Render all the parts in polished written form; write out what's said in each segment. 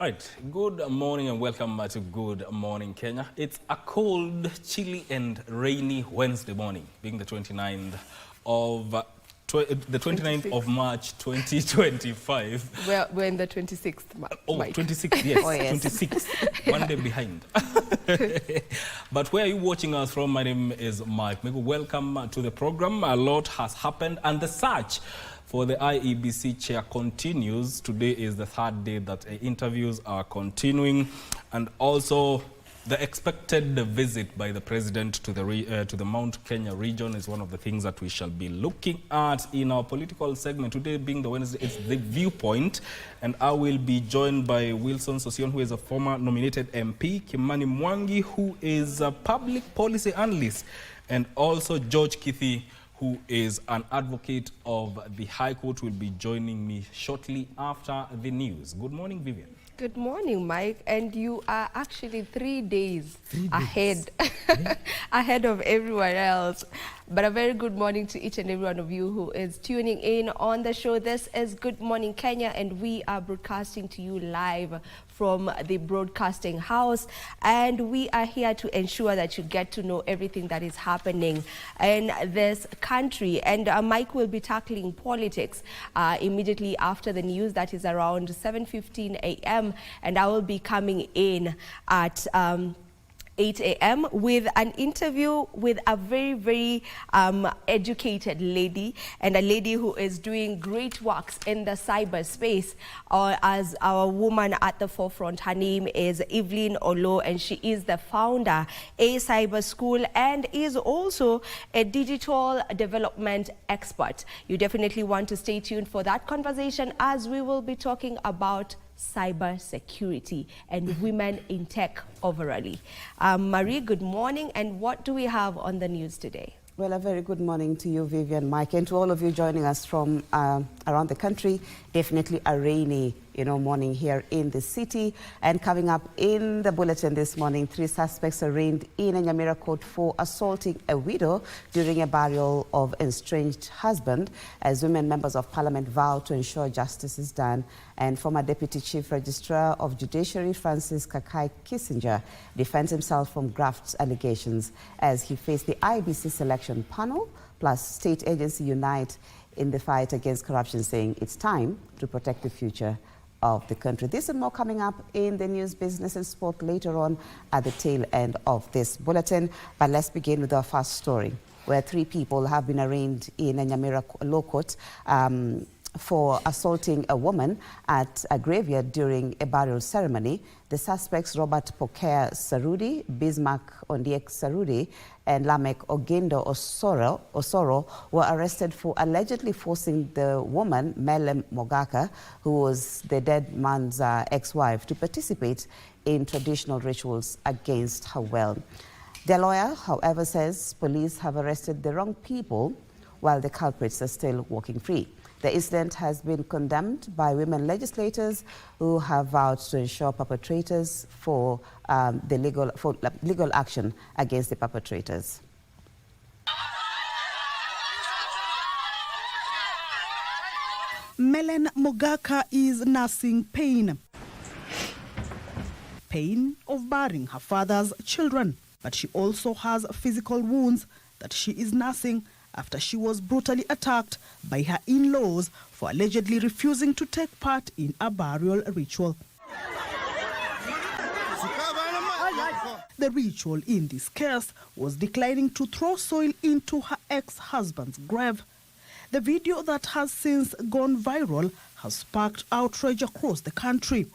Right, good morning and welcome to Good Morning Kenya. It's a cold, chilly and rainy Wednesday morning, being the 29th of March 2025. We're in the 26th. Oh, 26th, yes, Oh, yes. 26th, one day behind. But where are you watching us from? My name is Mike. Welcome to the program. A lot has happened and the search for the IEBC chair continues. Today is the third day that interviews are continuing, and also the expected visit by the president to the Mount Kenya region is one of the things that we shall be looking at in our political segment. Today being the Wednesday, it's the Viewpoint, and I will be joined by Wilson Sosion, who is a former nominated MP, Kimani Mwangi, who is a public policy analyst, and also George Kithi, who is an advocate of the High Court, will be joining me shortly after the news. Good morning, Vivian. Good morning, Mike. And you are actually 3 days ahead, ahead of everyone else. But a very good morning to each and every one of you who is tuning in on the show. This is Good Morning Kenya, and we are broadcasting to you live from the broadcasting house, and we are here to ensure that you get to know everything that is happening in this country. And Mike will be tackling politics immediately after the news. That is around 7:15 a.m. and I will be coming in at 8 a.m. with an interview with a very educated lady, and a lady who is doing great works in the cyberspace as our woman at the forefront. Her name is Evelyn Olo, and she is the founder a cyber school and is also a digital development expert. You definitely want to stay tuned for that conversation, as we will be talking about cybersecurity and women in tech overall. Marie, good morning, and what do we have on the news today? Well, a very good morning to you, Vivian, Mike, and to all of you joining us from around the country. Definitely a rainy, morning here in the city. And coming up in the bulletin this morning, 3 suspects arraigned in a Nyamira court for assaulting a widow during a burial of estranged husband, as women members of parliament vow to ensure justice is done. And former Deputy Chief Registrar of Judiciary, Francis Kakai Kissinger, defends himself from graft allegations as he faced the IEBC selection panel plus state agency unite in the fight against corruption, saying it's time to protect the future of the country. This and more coming up in the news, business and sport later on at the tail end of this bulletin. But let's begin with our first story, where 3 people have been arraigned in a Nyamira law court for assaulting a woman at a graveyard during a burial ceremony. The suspects, Robert Pokea Sarudi, Bismarck Ondiek Sarudi, and Lamek Ogendo Osoro, were arrested for allegedly forcing the woman, Melem Mogaka, who was the dead man's ex-wife, to participate in traditional rituals against her will. Their lawyer, however, says police have arrested the wrong people while the culprits are still walking free. The incident has been condemned by women legislators who have vowed to ensure perpetrators for legal action against the perpetrators. Melen Mogaka is nursing pain of bearing her father's children, but she also has physical wounds that she is nursing after she was brutally attacked by her in-laws for allegedly refusing to take part in a burial ritual. The ritual in this case was declining to throw soil into her ex-husband's grave. The video that has since gone viral has sparked outrage across the country.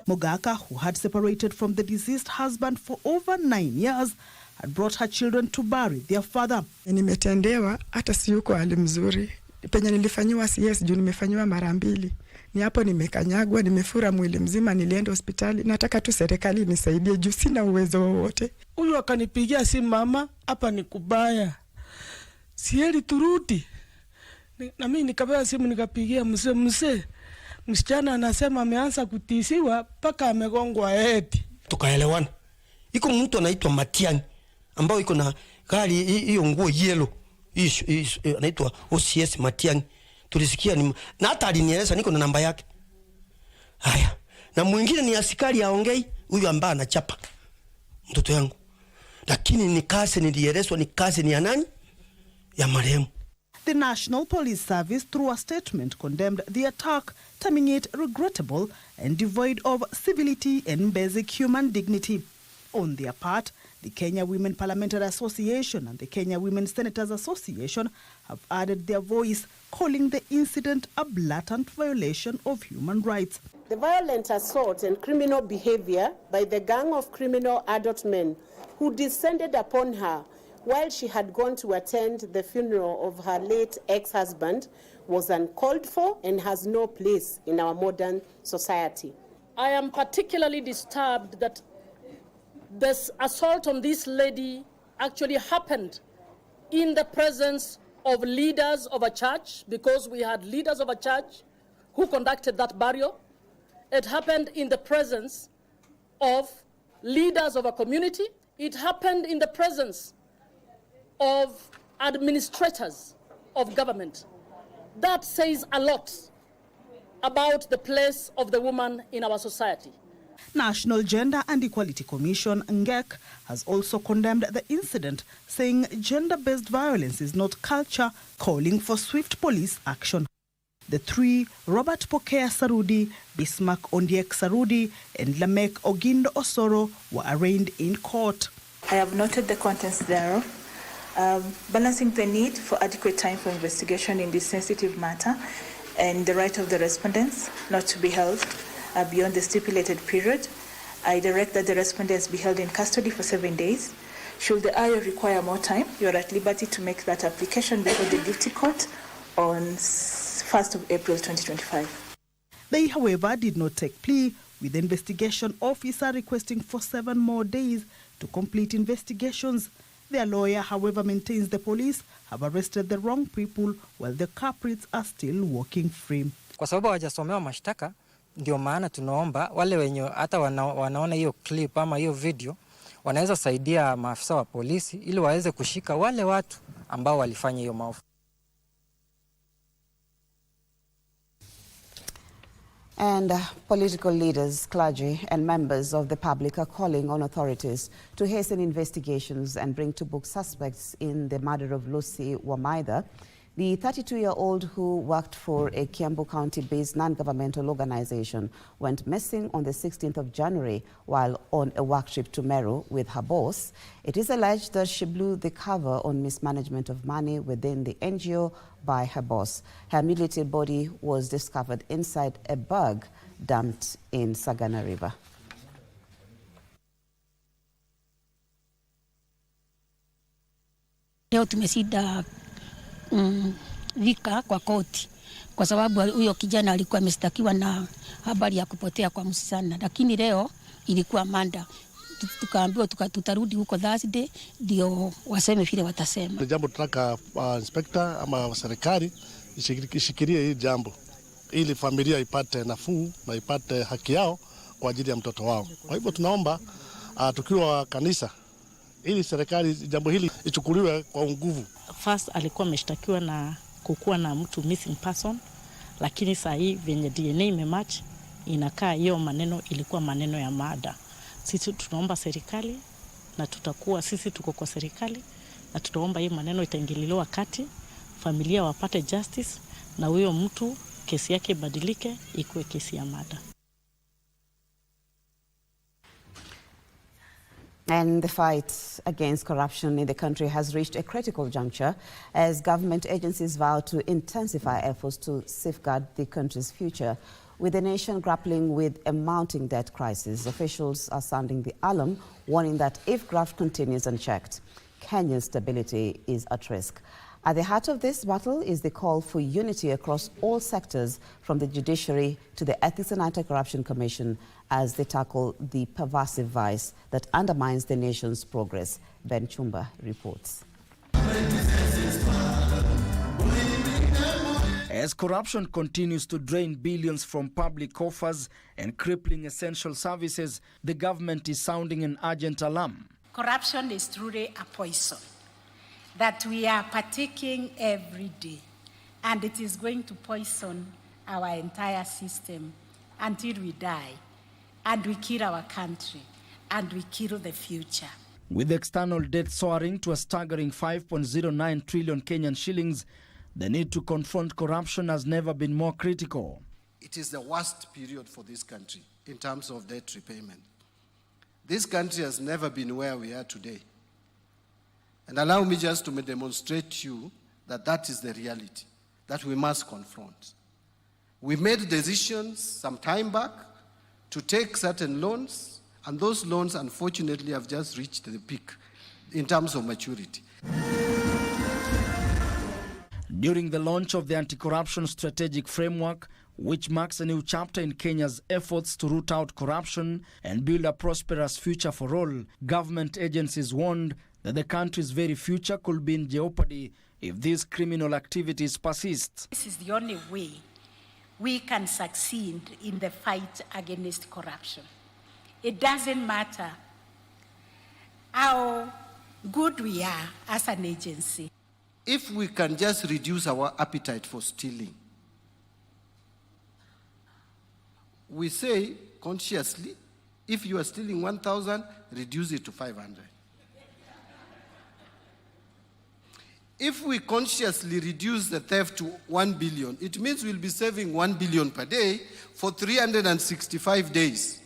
Mogaka, who had separated from the deceased husband for over 9 years, had brought her children to bury their father. Nimetendewa hata siyuko hali mzuri. Penye nilifanyiwa CS juu nimefanyiwa mara 2. Ni hapo nimekanyagwa, nimefura mwili mzima, nilienda hospitali. Nataka tu serikali nisaidie juu sina uwezo wowote. Huyu akanipigia simu, mama, hapa ni kubaya. Sieli turudi. Na mimi nikapewa simu nikapigia mzee. Msichana anasema ameanza kutisiwa mpaka amegongwa eti. Tukaelewana. Iko mtu anaitwa Matiani ambao iko na gari hiyo nguo yellow. Anaitwa OCS Matiani. Tulisikia na hata alinieleza niko na namba yake. Haya, na mwingine ni askari aongei, huyu ambaye anachapa mtoto yangu. Lakini ni kazi nilielezwa, ni kazi ni ya nani? Ya marehemu. The National Police Service, through a statement, condemned the attack, terming it regrettable and devoid of civility and basic human dignity. On their part, the Kenya Women Parliamentary Association and the Kenya Women Senators Association have added their voice, calling the incident a blatant violation of human rights. The violent assault and criminal behavior by the gang of criminal adult men who descended upon her while she had gone to attend the funeral of her late ex-husband was uncalled for and has no place in our modern society. I am particularly disturbed that this assault on this lady actually happened in the presence of leaders of a church, because we had leaders of a church who conducted that burial. It happened in the presence of leaders of a community. It happened in the presence of administrators of government. That says a lot about the place of the woman in our society. National Gender and Equality Commission, NGEC, has also condemned the incident, saying gender-based violence is not culture, calling for swift police action. The three, Robert Pokea Sarudi, Bismarck Ondiek Sarudi, and Lamek Ogindo Osoro, were arraigned in court. I have noted the contents thereof, balancing the need for adequate time for investigation in this sensitive matter and the right of the respondents not to be held beyond the stipulated period. I direct that the respondents be held in custody for 7 days. Should the IO require more time, you are at liberty to make that application before the duty court on 1st of April 2025. They, however, did not take plea, with the investigation officer requesting for 7 more days to complete investigations. Their lawyer, however, maintains the police have arrested the wrong people while the culprits are still walking free. Kwa sababu hawajasomewa mashtaka, ndio maana tunaomba wale wenye hata wanaona hiyo clip ama hiyo video wanaweza saidia maafisa wa polisi ili waweze kushika wale watu ambao walifanya hiyo maovu. And political leaders, clergy and members of the public are calling on authorities to hasten investigations and bring to book suspects in the murder of Lucy Wamaitha, the 32-year-old who worked for a Kiambu County-based non-governmental organization, went missing on the 16th of January while on a work trip to Meru with her boss. It is alleged that she blew the cover on mismanagement of money within the NGO by her boss. Her mutilated body was discovered inside a bag dumped in Sagana River. Leo tumesida vika kwa koti kwa sababu huyo kijana alikuwa ameshtakiwa na habari ya kupotea kwa msichana, lakini leo ilikuwa manda, tukaambiwa tutarudi huko Thursday ndio waseme vile watasema. Jambo tunataka inspector ama serikali ishikilie hili jambo ili familia ipate nafuu na ipate haki yao kwa ajili ya mtoto wao. Kwa hivyo tunaomba tukiwa kanisa ili serikali jambo hili ichukuliwe kwa nguvu. First alikuwa ameshtakiwa na kukuwa na mtu missing person, lakini saa hii venye DNA imematch inakaa hiyo maneno ilikuwa maneno ya mada. Sisi tunaomba serikali na tutakuwa sisi tuko kwa serikali na tutaomba hii maneno itaingililiwa kati, familia wapate justice na huyo mtu kesi yake badilike ikuwe kesi ya mada. And the fight against corruption in the country has reached a critical juncture as government agencies vow to intensify efforts to safeguard the country's future. With the nation grappling with a mounting debt crisis, officials are sounding the alarm, warning that if graft continues unchecked, Kenya's stability is at risk. At the heart of this battle is the call for unity across all sectors, from the judiciary to the Ethics and Anti-Corruption Commission, as they tackle the pervasive vice that undermines the nation's progress. Ben Chumba reports. As corruption continues to drain billions from public coffers and crippling essential services, the government is sounding an urgent alarm. Corruption is truly a poison that we are partaking every day, and it is going to poison our entire system until we die, and we kill our country, and we kill the future. With external debt soaring to a staggering 5.09 trillion Kenyan shillings, the need to confront corruption has never been more critical. It is the worst period for this country in terms of debt repayment. This country has never been where we are today. And allow me just to demonstrate to you that that is the reality that we must confront. We made decisions some time back to take certain loans, and those loans, unfortunately, have just reached the peak in terms of maturity. During the launch of the Anti-Corruption Strategic Framework, which marks a new chapter in Kenya's efforts to root out corruption and build a prosperous future for all, government agencies warned that the country's very future could be in jeopardy if these criminal activities persist. This is the only way we can succeed in the fight against corruption. It doesn't matter how good we are as an agency. If we can just reduce our appetite for stealing, we say consciously, if you are stealing 1,000, reduce it to 500. If we consciously reduce the theft to 1 billion, it means we'll be saving 1 billion per day for 365 days.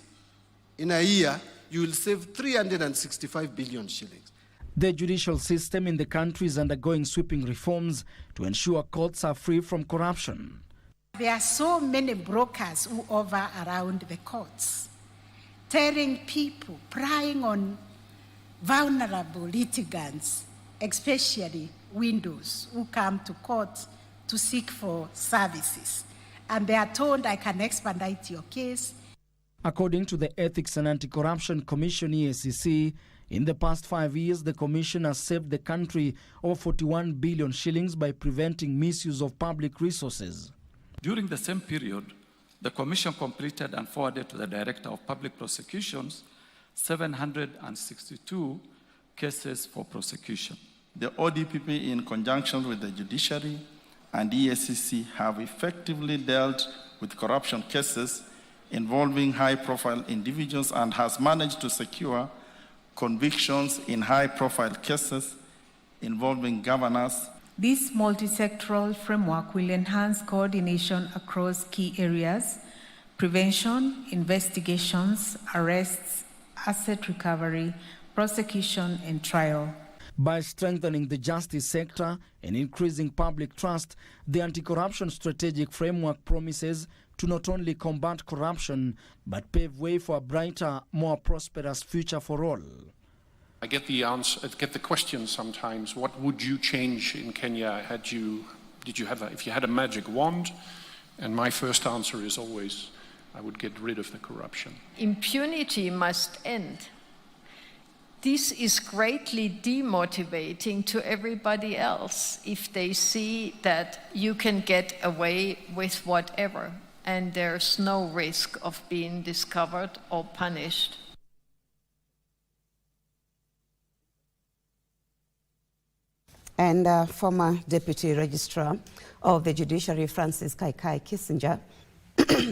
In a year, you will save 365 billion shillings. The judicial system in the country is undergoing sweeping reforms to ensure courts are free from corruption. There are so many brokers who hover around the courts, telling people, prying on vulnerable litigants, especially widows who come to court to seek for services. And they are told, I can expedite your case. According to the Ethics and Anti-Corruption Commission, EACC, in the past 5 years, the Commission has saved the country over 41 billion shillings by preventing misuse of public resources. During the same period, the Commission completed and forwarded to the Director of Public Prosecutions 762 cases for prosecution. The ODPP, in conjunction with the judiciary and EACC, have effectively dealt with corruption cases involving high-profile individuals and has managed to secure convictions in high-profile cases involving governors. This multi-sectoral framework will enhance coordination across key areas: prevention, investigations, arrests, asset recovery, prosecution, and trial. By strengthening the justice sector and increasing public trust, the Anti-Corruption Strategic Framework promises to not only combat corruption, but pave way for a brighter, more prosperous future for all. I get the question sometimes, what would you change in Kenya if you had a magic wand? And my first answer is always, I would get rid of the corruption. Impunity must end. This is greatly demotivating to everybody else if they see that you can get away with whatever and there's no risk of being discovered or punished. And former Deputy Registrar of the Judiciary, Francis Kaikai Kissinger,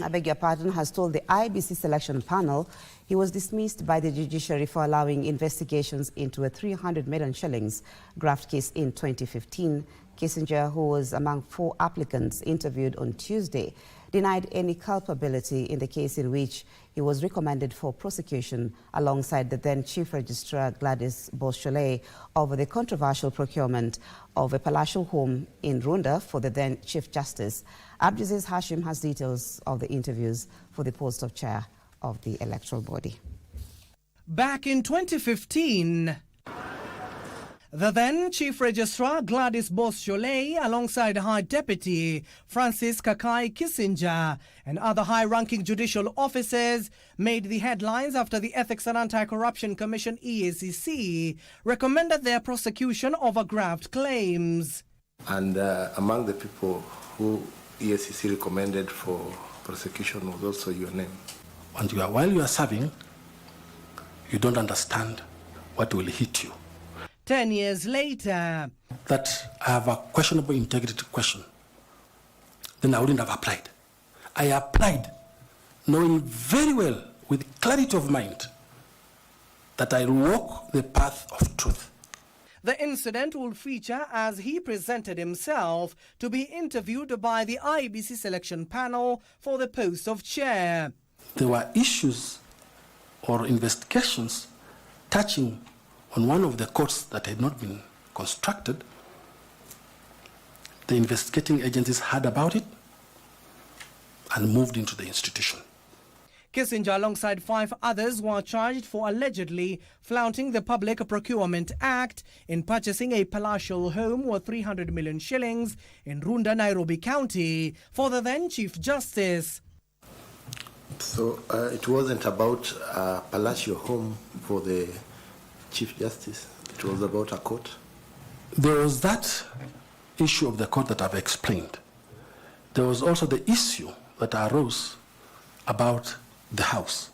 I beg your pardon, has told the IEBC selection panel he was dismissed by the judiciary for allowing investigations into a 300 million shillings graft case in 2015. Kissinger, who was among 4 applicants interviewed on Tuesday, denied any culpability in the case in which he was recommended for prosecution alongside the then Chief Registrar Gladys Beausoleil over the controversial procurement of a palatial home in Runda for the then Chief Justice. Abdiaziz Hashim has details of the interviews for the post of chair of the electoral body. Back in 2015, the then Chief Registrar Gladys Beausoleil, alongside High Deputy Francis Kaikai Kissinger and other high-ranking judicial officers, made the headlines after the Ethics and Anti-Corruption Commission (EACC) recommended their prosecution over graft claims. And among the people who EACC recommended for prosecution was also your name. And while you are serving, you don't understand what will hit you. 10 years later, that I have a questionable integrity question, then I wouldn't have applied. I applied knowing very well, with clarity of mind, that I'll walk the path of truth. The incident will feature as he presented himself to be interviewed by the IEBC selection panel for the post of chair. There were issues or investigations touching on one of the courts that had not been constructed. The investigating agencies heard about it and moved into the institution. Kissinger, alongside 5 others, were charged for allegedly flouting the Public Procurement Act in purchasing a palatial home worth 300 million shillings in Runda, Nairobi County for the then Chief Justice. So it wasn't about a palatial home for the Chief Justice. It was about a court. There was that issue of the court that I've explained. There was also the issue that arose about the house.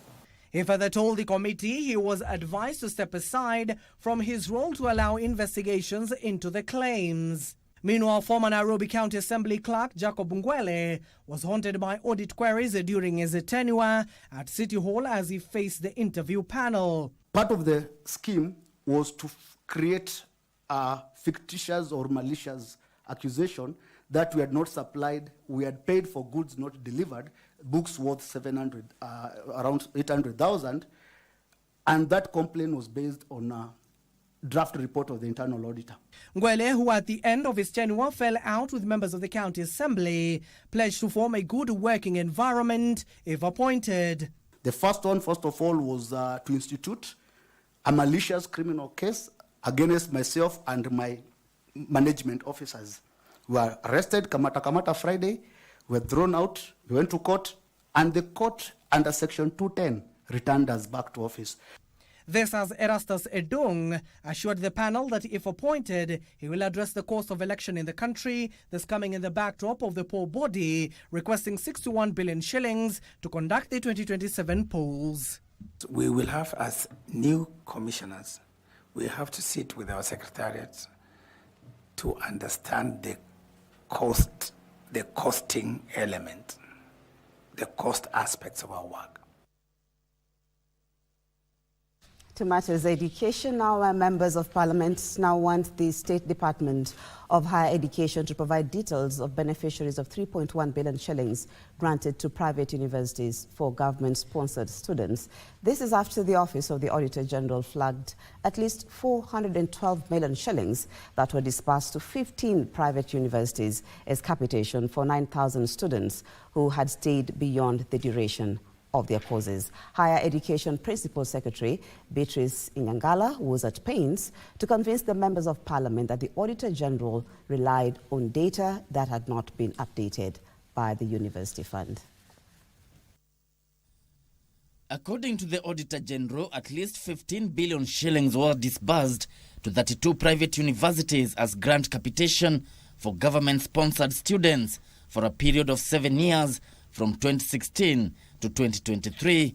He further told the committee he was advised to step aside from his role to allow investigations into the claims. Meanwhile, former Nairobi County Assembly Clerk Jacob Ngwele was haunted by audit queries during his tenure at City Hall as he faced the interview panel. Part of the scheme was to create a fictitious or malicious accusation that we had not supplied, we had paid for goods not delivered, books worth around 800,000, and that complaint was based on a draft report of the internal auditor. Ngwele, who at the end of his tenure fell out with members of the county assembly, pledged to form a good working environment if appointed. The first one, first of all, was to institute a malicious criminal case against myself and my management officers. We were arrested, Kamata Friday, we were thrown out, we went to court, and the court under Section 210 returned us back to office. This as Erastus Edung assured the panel that if appointed, he will address the cost of election in the country, this coming in the backdrop of the poll body requesting 61 billion shillings to conduct the 2027 polls. We will have, as new commissioners, we have to sit with our secretariats to understand the cost, the costing element, the cost aspects of our work. To matters education now, members of parliament now want the State Department of Higher Education to provide details of beneficiaries of 3.1 billion shillings granted to private universities for government-sponsored students. This is after the Office of the Auditor General flagged at least 412 million shillings that were disbursed to 15 private universities as capitation for 9,000 students who had stayed beyond the duration of their courses. Higher Education Principal Secretary Beatrice Ingangala was at pains to convince the members of Parliament that the Auditor General relied on data that had not been updated by the University Fund. According to the Auditor General, at least 15 billion shillings were disbursed to 32 private universities as grant capitation for government-sponsored students for a period of 7 years from 2016 to 2023.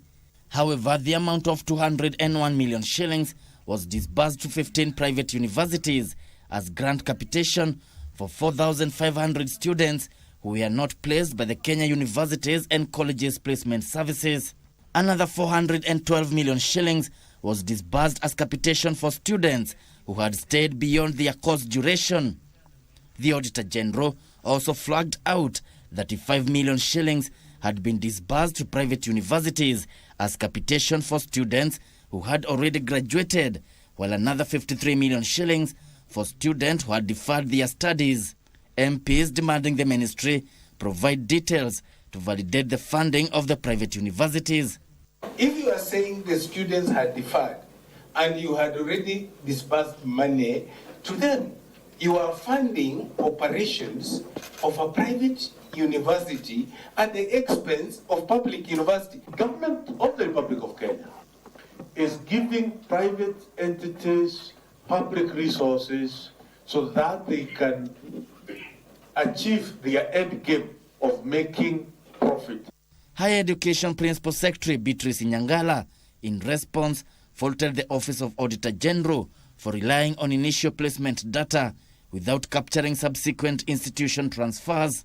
However, the amount of 201 million shillings was disbursed to 15 private universities as grant capitation for 4,500 students who were not placed by the Kenya Universities and Colleges Placement Services. Another 412 million shillings was disbursed as capitation for students who had stayed beyond their course duration. The Auditor General also flagged out 35 million shillings had been disbursed to private universities as capitation for students who had already graduated, while another 53 million shillings for students who had deferred their studies. MPs demanding the ministry provide details to validate the funding of the private universities. If you are saying the students had deferred and you had already disbursed money to them, you are funding operations of a private university at the expense of public university. Government of the Republic of Kenya is giving private entities public resources so that they can achieve their end game of making profit. Higher Education Principal Secretary Beatrice Ingangala, in response, faulted the Office of Auditor General for relying on initial placement data without capturing subsequent institution transfers.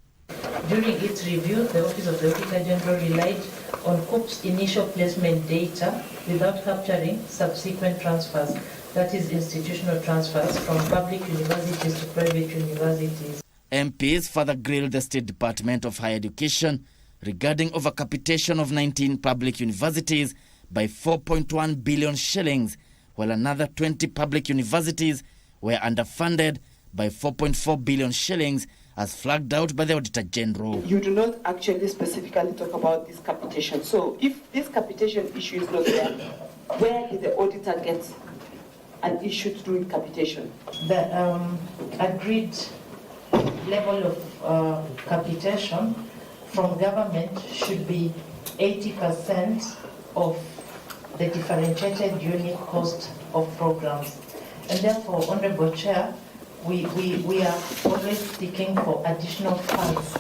During its review, the Office of the Auditor General relied on COOP's initial placement data without capturing subsequent transfers, that is, institutional transfers from public universities to private universities. MPs further grilled the State Department of Higher Education regarding overcapitation of 19 public universities by 4.1 billion shillings, while another 20 public universities were underfunded by 4.4 billion shillings, as flagged out by the Auditor General. You do not actually specifically talk about this capitation. So if this capitation issue is not there, where did the auditor get an issue to do with capitation? The agreed level of capitation from government should be 80% of the differentiated unit cost of programs. And therefore, Honorable Chair, we are always seeking for additional funds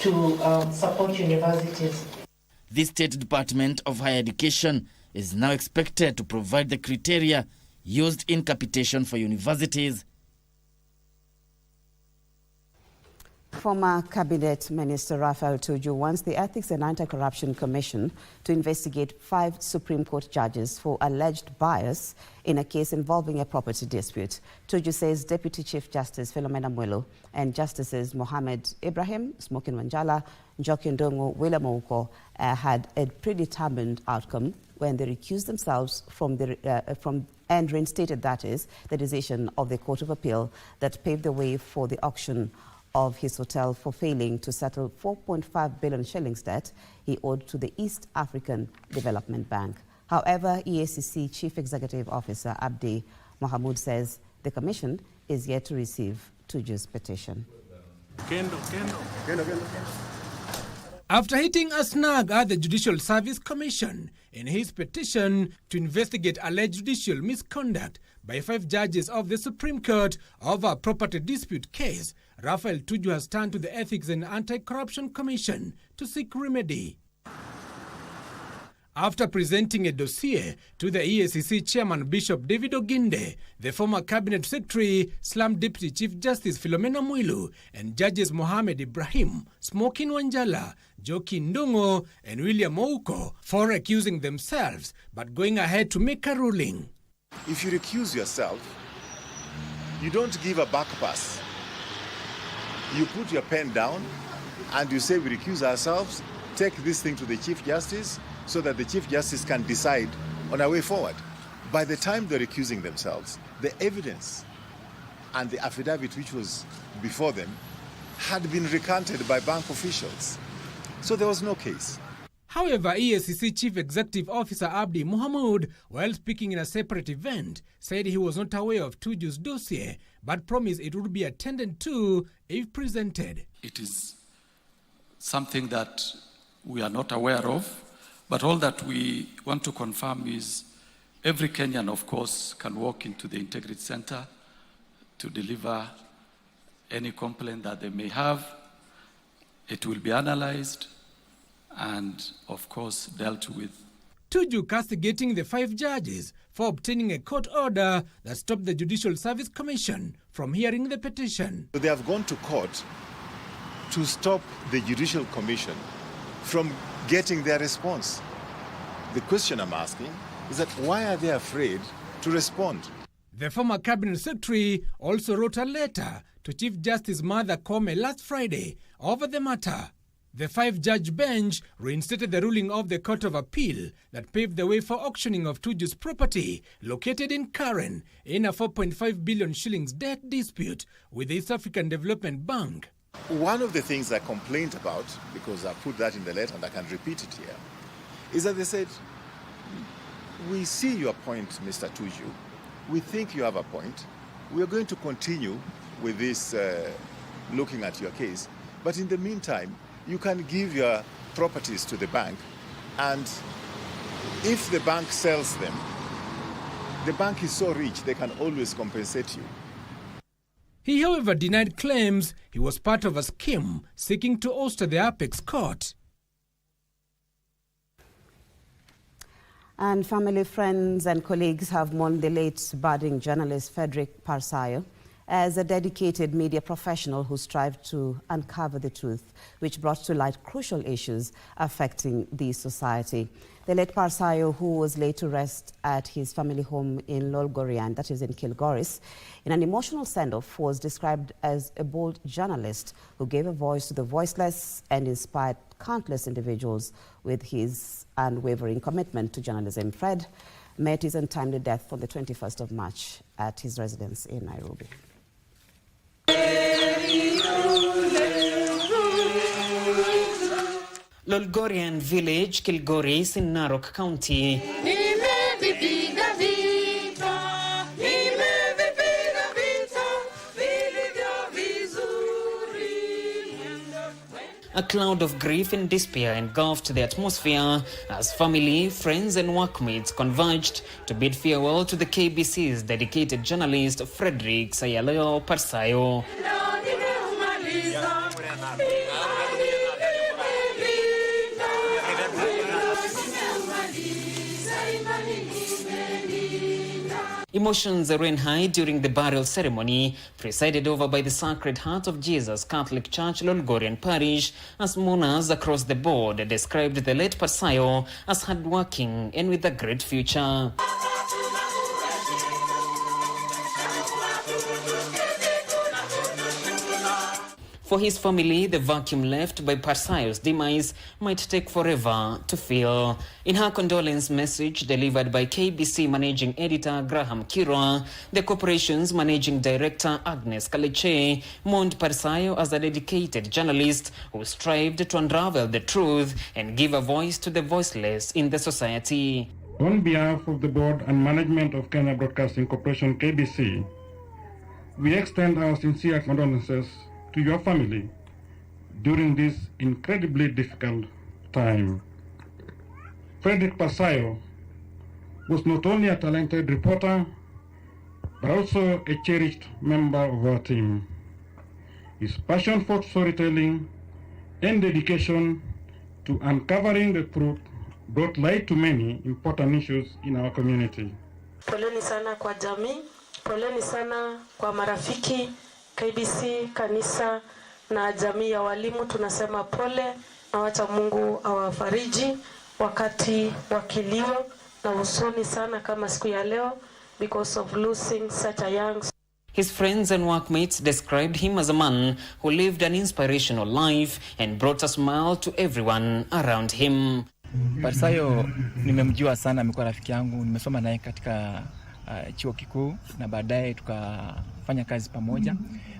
to support universities. The State Department of Higher Education is now expected to provide the criteria used in capitation for universities. Former Cabinet Minister Raphael Tuju wants the Ethics and Anti-Corruption Commission to investigate 5 Supreme Court judges for alleged bias in a case involving a property dispute. Tuju says Deputy Chief Justice Philomena Mwilu and Justices Mohamed Ibrahim, Smokin Wanjala, Njoki Ndongo, William Ouko had a predetermined outcome when they recused themselves and reinstated, that is, the decision of the Court of Appeal that paved the way for the auction of his hotel for failing to settle 4.5 billion shillings debt he owed to the East African Development Bank. However, EACC Chief Executive Officer Abdi Mohamud says the commission is yet to receive Tuju's petition. After hitting a snag at the Judicial Service Commission in his petition to investigate alleged judicial misconduct by 5 judges of the Supreme Court over a property dispute case, Raphael Tuju has turned to the Ethics and Anti-Corruption Commission to seek remedy. After presenting a dossier to the EACC Chairman Bishop David Oginde, the former Cabinet Secretary slammed Deputy Chief Justice Philomena Mwilu and Judges Mohamed Ibrahim, Smokin Wanjala, Njoki Ndongo and William Ouko for accusing themselves but going ahead to make a ruling. If you recuse yourself, you don't give a back pass. You put your pen down and you say, we recuse ourselves, take this thing to the Chief Justice so that the Chief Justice can decide on a way forward. By the time they're recusing themselves, the evidence and the affidavit which was before them had been recanted by bank officials. So there was no case. However, EACC Chief Executive Officer Abdi Mohamud, while speaking in a separate event, said he was not aware of Tuju's dossier, but promised it would be attended to if presented. It is something that we are not aware of, but all that we want to confirm is every Kenyan, of course, can walk into the Integrity Center to deliver any complaint that they may have. It will be analyzed and, of course, dealt with. Tuju castigating the 5 judges for obtaining a court order that stopped the Judicial Service Commission from hearing the petition. They have gone to court to stop the Judicial Commission from getting their response. The question I'm asking is that why are they afraid to respond? The former Cabinet Secretary also wrote a letter to Chief Justice Martha Koome last Friday over the matter. The 5-judge bench reinstated the ruling of the Court of Appeal that paved the way for auctioning of Tuju's property located in Karen in a 4.5 billion shillings debt dispute with the East African Development Bank. One of the things I complained about, because I put that in the letter and I can repeat it here, is that they said, we see your point, Mr. Tuju. We think you have a point. We are going to continue with this looking at your case. But in the meantime, you can give your properties to the bank, and if the bank sells them, the bank is so rich they can always compensate you. He, however, denied claims he was part of a scheme seeking to oust the Apex Court. And family, friends and colleagues have mourned the late budding journalist Frederick Parayio as a dedicated media professional who strived to uncover the truth, which brought to light crucial issues affecting the society. The late Parayio, who was laid to rest at his family home in Lolgorian, that is in Kilgoris, in an emotional send-off, was described as a bold journalist who gave a voice to the voiceless and inspired countless individuals with his unwavering commitment to journalism. Fred met his untimely death on the 21st of March at his residence in Nairobi. Lolgorian village, Kilgoris in Narok County. A cloud of grief and despair engulfed the atmosphere as family, friends and workmates converged to bid farewell to the KBC's dedicated journalist Frederick Parayio. Emotions ran high during the burial ceremony, presided over by the Sacred Heart of Jesus Catholic Church Lolgorian Parish, as mourners across the board described the late Parayio as hardworking and with a great future. For his family, the vacuum left by Parayio's demise might take forever to fill. In her condolence message delivered by KBC Managing Editor Graham Kirwa, the corporation's Managing Director Agnes Kaleche mourned Parayio as a dedicated journalist who strived to unravel the truth and give a voice to the voiceless in the society. On behalf of the board and management of Kenya Broadcasting Corporation KBC, we extend our sincere condolences to your family during this incredibly difficult time. Frederick Parayio was not only a talented reporter, but also a cherished member of our team. His passion for storytelling and dedication to uncovering the truth brought light to many important issues in our community. Poleni sana kwa jamii, poleni sana kwa marafiki, KBC, kanisa na jamii ya walimu, tunasema pole na wacha Mungu awafariji wakati wa kilio na huzuni sana kama siku ya leo because of losing such a young. His friends and workmates described him as a man who lived an inspirational life and brought a smile to everyone around him. Parayio nimemjua sana, amekuwa rafiki yangu, nimesoma naye katika chuo kikuu na baadaye tukafanya kazi pamoja.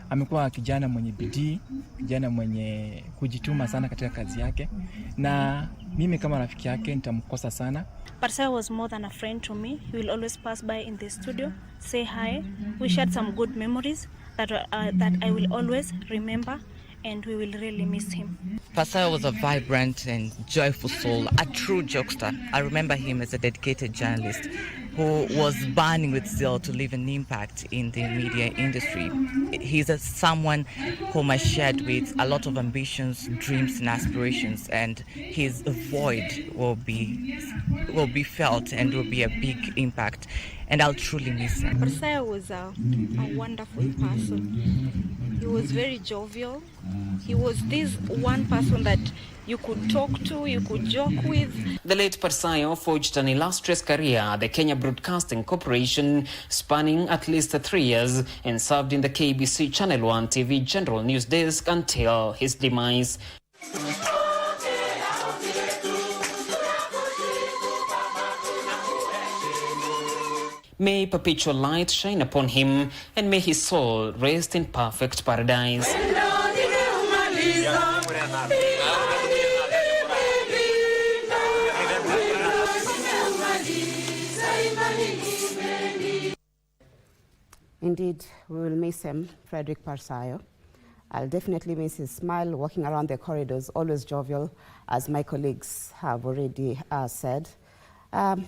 Amekuwa kijana mwenye bidii, kijana mwenye kujituma sana katika kazi yake, na mimi kama rafiki yake nitamkosa sana. Parayio was more than a friend to me. He will always pass by in the studio, say hi. We shared some good memories that I will always remember, and we will really miss him. Parayio was a vibrant and joyful soul, a true jokester. I remember him as a dedicated journalist who was burning with zeal to leave an impact in the media industry. He's someone whom I shared with a lot of ambitions, dreams and aspirations, and his void will be felt and will be a big impact, and I'll truly miss him. Parayio was a wonderful person. He was very jovial. He was this one person that you could talk to, you could joke with. The late Parayio forged an illustrious career at the Kenya Broadcasting Corporation, spanning at least 3 years, and served in the KBC Channel 1 TV General News Desk until his demise. May perpetual light shine upon him, and may his soul rest in perfect paradise. Indeed, we will miss him, Frederick Parayio. I'll definitely miss his smile, walking around the corridors, always jovial, as my colleagues have already said.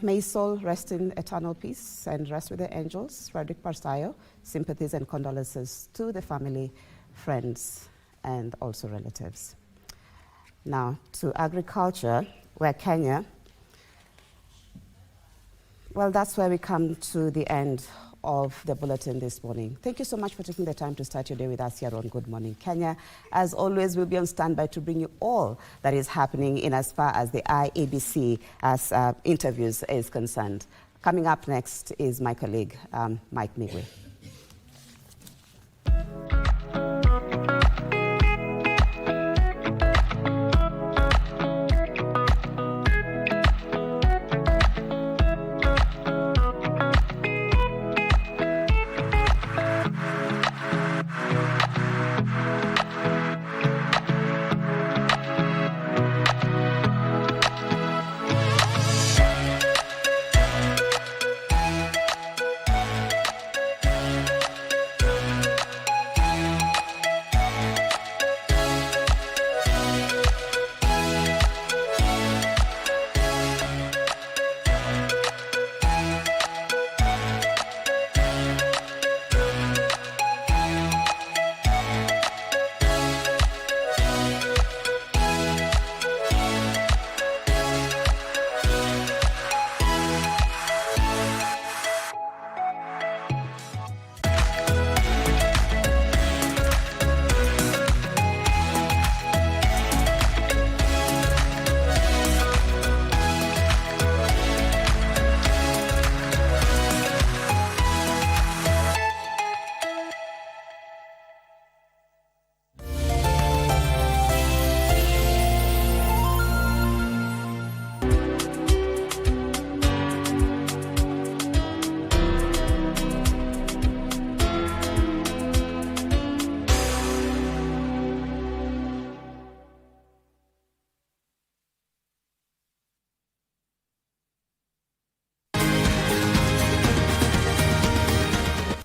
May his soul rest in eternal peace and rest with the angels. Frederick Parayio, sympathies and condolences to the family, friends, and also relatives. Now, to agriculture, where Kenya, well, that's where we come to the end of the bulletin this morning. Thank you so much for taking the time to start your day with us here on Good Morning Kenya. As always, we'll be on standby to bring you all that is happening in as far as the IEBC as interviews is concerned. Coming up next is my colleague, Mike Migwe.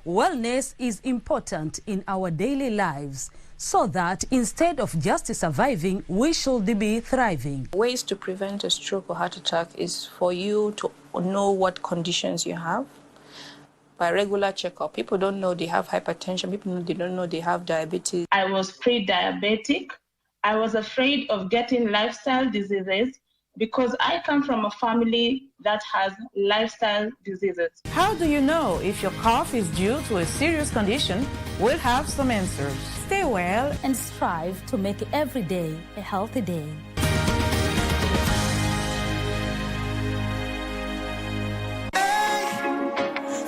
Wellness is important in our daily lives so that instead of just surviving, we should be thriving. Ways to prevent a stroke or heart attack is for you to know what conditions you have by regular checkup. People don't know they have hypertension. They don't know they have diabetes. I was pre-diabetic. I was afraid of getting lifestyle diseases because I come from a family that has lifestyle diseases. How do you know if your cough is due to a serious condition? We'll have some answers. Stay well and strive to make every day a healthy day.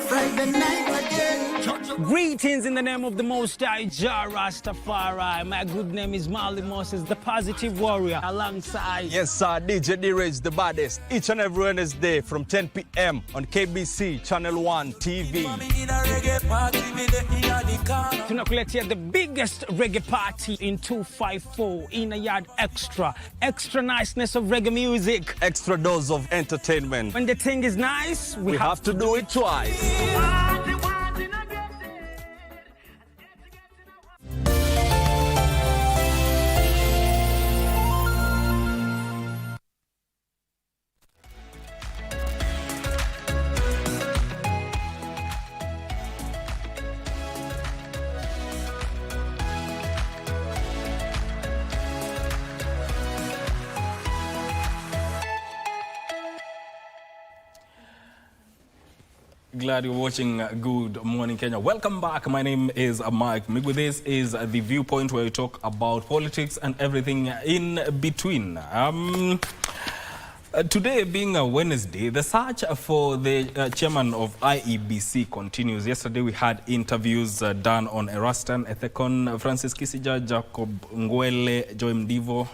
Friday night again. Greetings in the name of the Most High Jah Rastafari. My good name is Marley Moses, the positive warrior, alongside... Yes, sir, DJ D-Rage, the baddest. Each and every Wednesday from 10 p.m. on KBC Channel 1 TV. Tunakuletea the biggest reggae party in 254 in a yard extra. Extra niceness of reggae music. Extra dose of entertainment. When the thing is nice, we have to do it twice. Glad you're watching Good Morning Kenya. Welcome back. My name is Mike Migwe. This is the Viewpoint, where we talk about politics and everything in between. Today being a Wednesday, the search for the chairman of IEBC continues. Yesterday we had interviews done on Erastan, Ethekon, Francis Kisija, Jacob Ngwele, Joy Mdivo,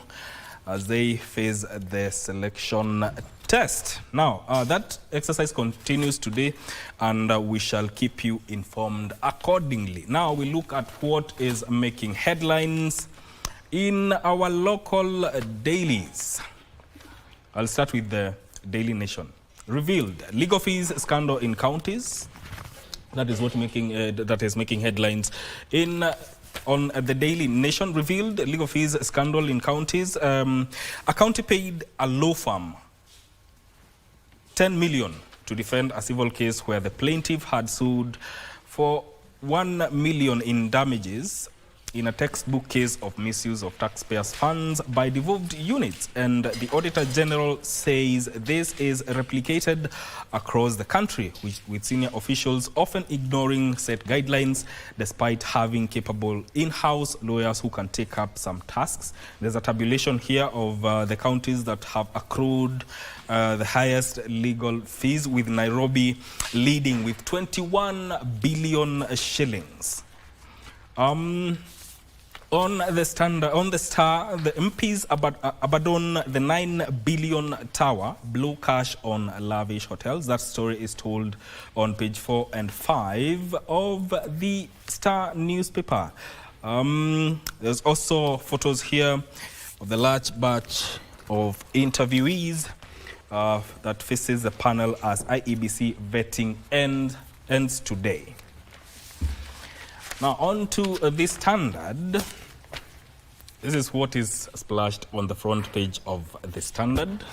as they face the selection test. Now, that exercise continues today, and we shall keep you informed accordingly. Now, we look at what is making headlines in our local dailies. I'll start with the Daily Nation. Revealed legal fees scandal in counties. That is what that is making headlines in. On the Daily Nation, revealed legal fees scandal in counties. A county paid a law firm 10 million to defend a civil case where the plaintiff had sued for 1 million in damages in a textbook case of misuse of taxpayers' funds by devolved units. And the Auditor General says this is replicated across the country, with senior officials often ignoring set guidelines despite having capable in-house lawyers who can take up some tasks. There's a tabulation here of the counties that have accrued the highest legal fees, with Nairobi leading with 21 billion shillings. On the Star, the MPs abandon the 9 billion tower, blow cash on lavish hotels. That story is told on page 4 and 5 of the Star newspaper. There's also photos here of the large batch of interviewees that faces the panel as IEBC vetting ends today. Now on to the Standard. This is what is splashed on the front page of the Standard.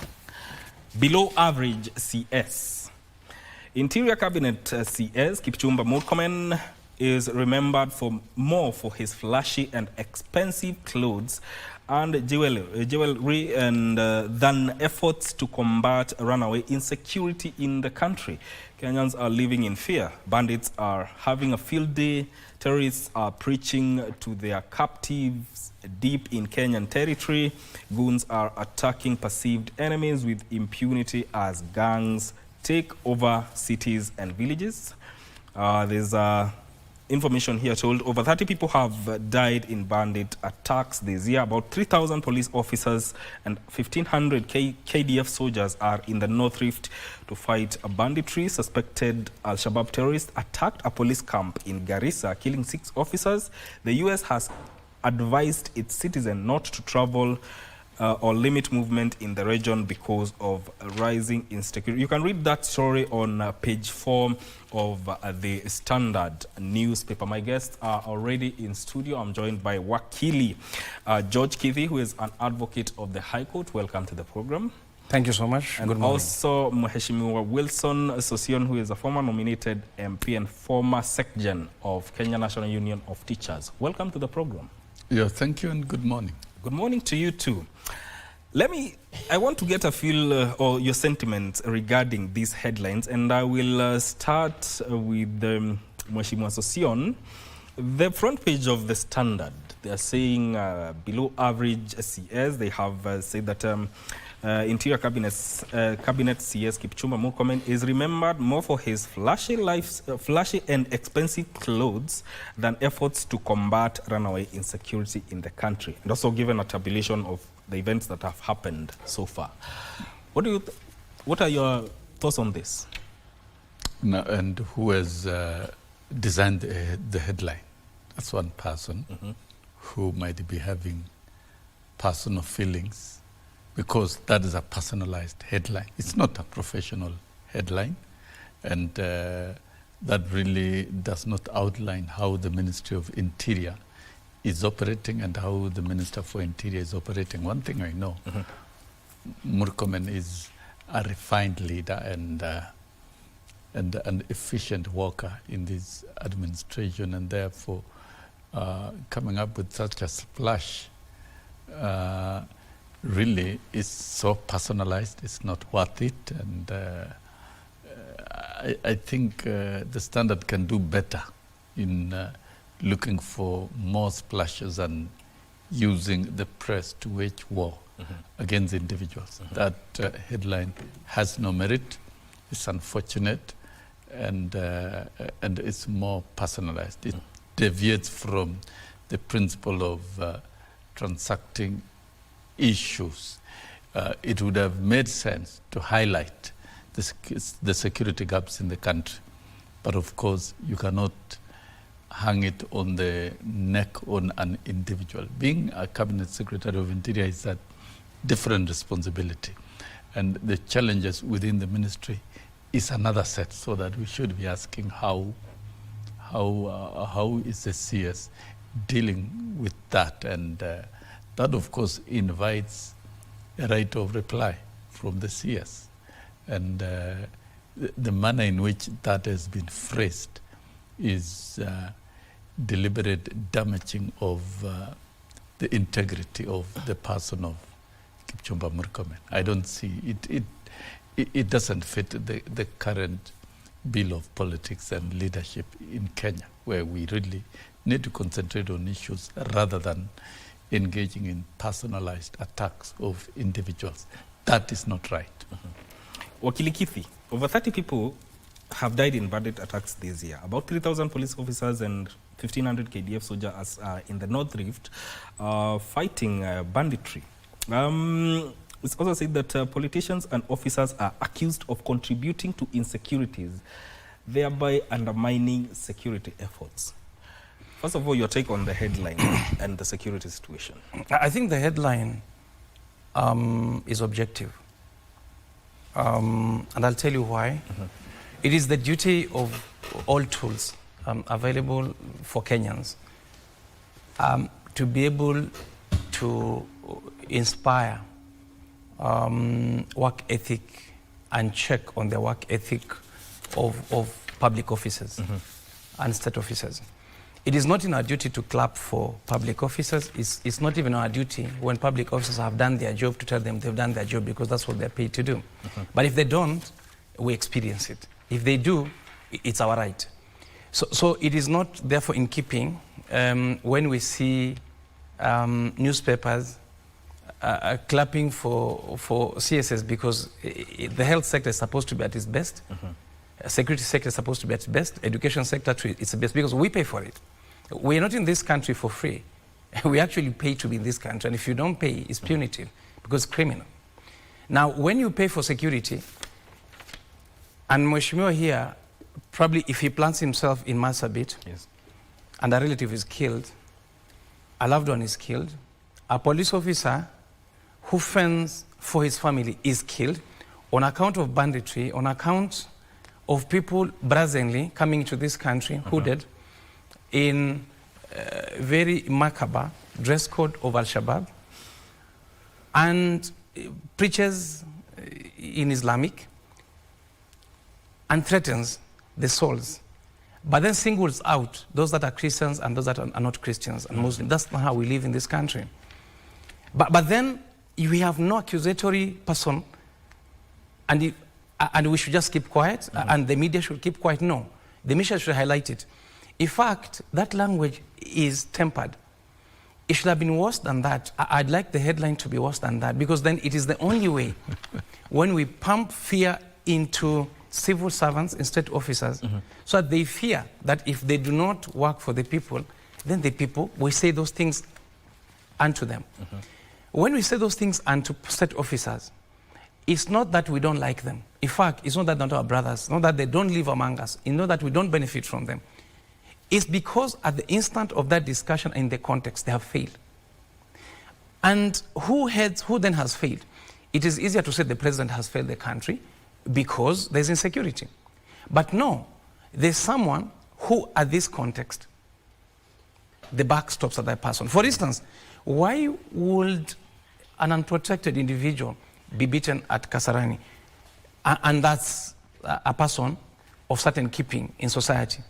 Below average CS. Interior Cabinet CS Kipchumba Murkomen is remembered more for his flashy and expensive clothes and jewelry than efforts to combat runaway insecurity in the country. Kenyans are living in fear. Bandits are having a field day. Terrorists are preaching to their captives deep in Kenyan territory. Goons are attacking perceived enemies with impunity as gangs take over cities and villages. There's information here told over 30 people have died in bandit attacks this year. About 3,000 police officers and 1,500 KDF soldiers are in the North Rift to fight banditry. Suspected Al-Shabaab terrorists attacked a police camp in Garissa, killing 6 officers. The U.S. has advised its citizens not to travel or limit movement in the region because of rising insecurity. You can read that story on page 4 of the Standard newspaper. My guests are already in studio. I'm joined by Wakili George Kithi, who is an advocate of the High Court. Welcome to the program. Thank you so much. And good morning. Also Mheshimiwa Wilson Sosion, who is a former nominated MP and former SecGen of Kenya National Union of Teachers. Welcome to the program. Yeah, thank you and good morning. Good morning to you too. I want to get a feel or your sentiments regarding these headlines, and I will start with Mheshimiwa Sosion. The front page of the Standard, they are saying below average CS. They have said that Interior Cabinet CS Kipchumba Murkomen is remembered more for his flashy and expensive clothes than efforts to combat runaway insecurity in the country. And also given a tabulation of the events that have happened so far. What are your thoughts on this? No, and who has designed the headline? That's one person who might be having personal feelings, because that is a personalized headline. It's not a professional headline, and that really does not outline how the Ministry of Interior is operating and how the Minister for Interior is operating. One thing I know, Murkomen is a refined leader and an efficient worker in this administration, and therefore coming up with such a splash really is so personalized. It's not worth it, and I think the Standard can do better in looking for more splashes and using the press to wage war against individuals. That headline has no merit. It's unfortunate, and it's more personalized. It deviates from the principle of transacting issues. It would have made sense to highlight the security gaps in the country, but of course you cannot hang it on the neck on an individual. Being a Cabinet Secretary of Interior is a different responsibility, and the challenges within the ministry is another set, so that we should be asking how is the CS dealing with that, and that of course invites a right of reply from the CS, and the manner in which that has been phrased is deliberate damaging of the integrity of the person of Kipchumba Murkomen. I don't see it. It doesn't fit the current bill of politics and leadership in Kenya, where we really need to concentrate on issues rather than engaging in personalized attacks of individuals. That is not right. Wakili Kithi, over 30 people have died in bandit attacks this year. About 3,000 police officers and 1,500 KDF soldiers are in the North Rift fighting banditry. It's also said that politicians and officers are accused of contributing to insecurities, thereby undermining security efforts. First of all, your take on the headline and the security situation. I think the headline is objective. And I'll tell you why. It is the duty of all tools available for Kenyans to be able to inspire work ethic and check on the work ethic of public officers and state officers. It is not in our duty to clap for public officers. It's not even our duty when public officers have done their job to tell them they've done their job, because that's what they're paid to do. But if they don't, we experience it. If they do, it's our right. So it is not therefore in keeping when we see newspapers clapping for CSS, because the health sector is supposed to be at its best. Security sector is supposed to be at its best. Education sector is the best, because we pay for it. We're not in this country for free. We actually pay to be in this country, and if you don't pay, it's punitive, because it's criminal. Now, when you pay for security, and Mheshimiwa here, probably if he plants himself in Marsabit, and a relative is killed, a loved one is killed, a police officer who fends for his family is killed on account of banditry, on account of people brazenly coming to this country, hooded, in very macabre dress code of Al-Shabaab, and preaches in Islamic, and threatens the souls, but then singles out those that are Christians and those that are not Christians and Muslims. That's not how we live in this country. But then we have no accusatory person, and we should just keep quiet, and the media should keep quiet. No, the media should highlight it. In fact, that language is tempered. It should have been worse than that. I'd like the headline to be worse than that, because then it is the only way when we pump fear into civil servants and state officers, so that they fear that if they do not work for the people, then the people will say those things unto them. When we say those things unto state officers, it's not that we don't like them. In fact, it's not that they're not our brothers, not that they don't live among us, it's not that we don't benefit from them. It's because at the instant of that discussion in the context, they have failed. And who then has failed? It is easier to say the president has failed the country because there's insecurity. But no, there's someone who at this context, the buck stops at that person. For instance, why would an unprotected individual be beaten at Kasarani? And that's a person of certain keeping in society.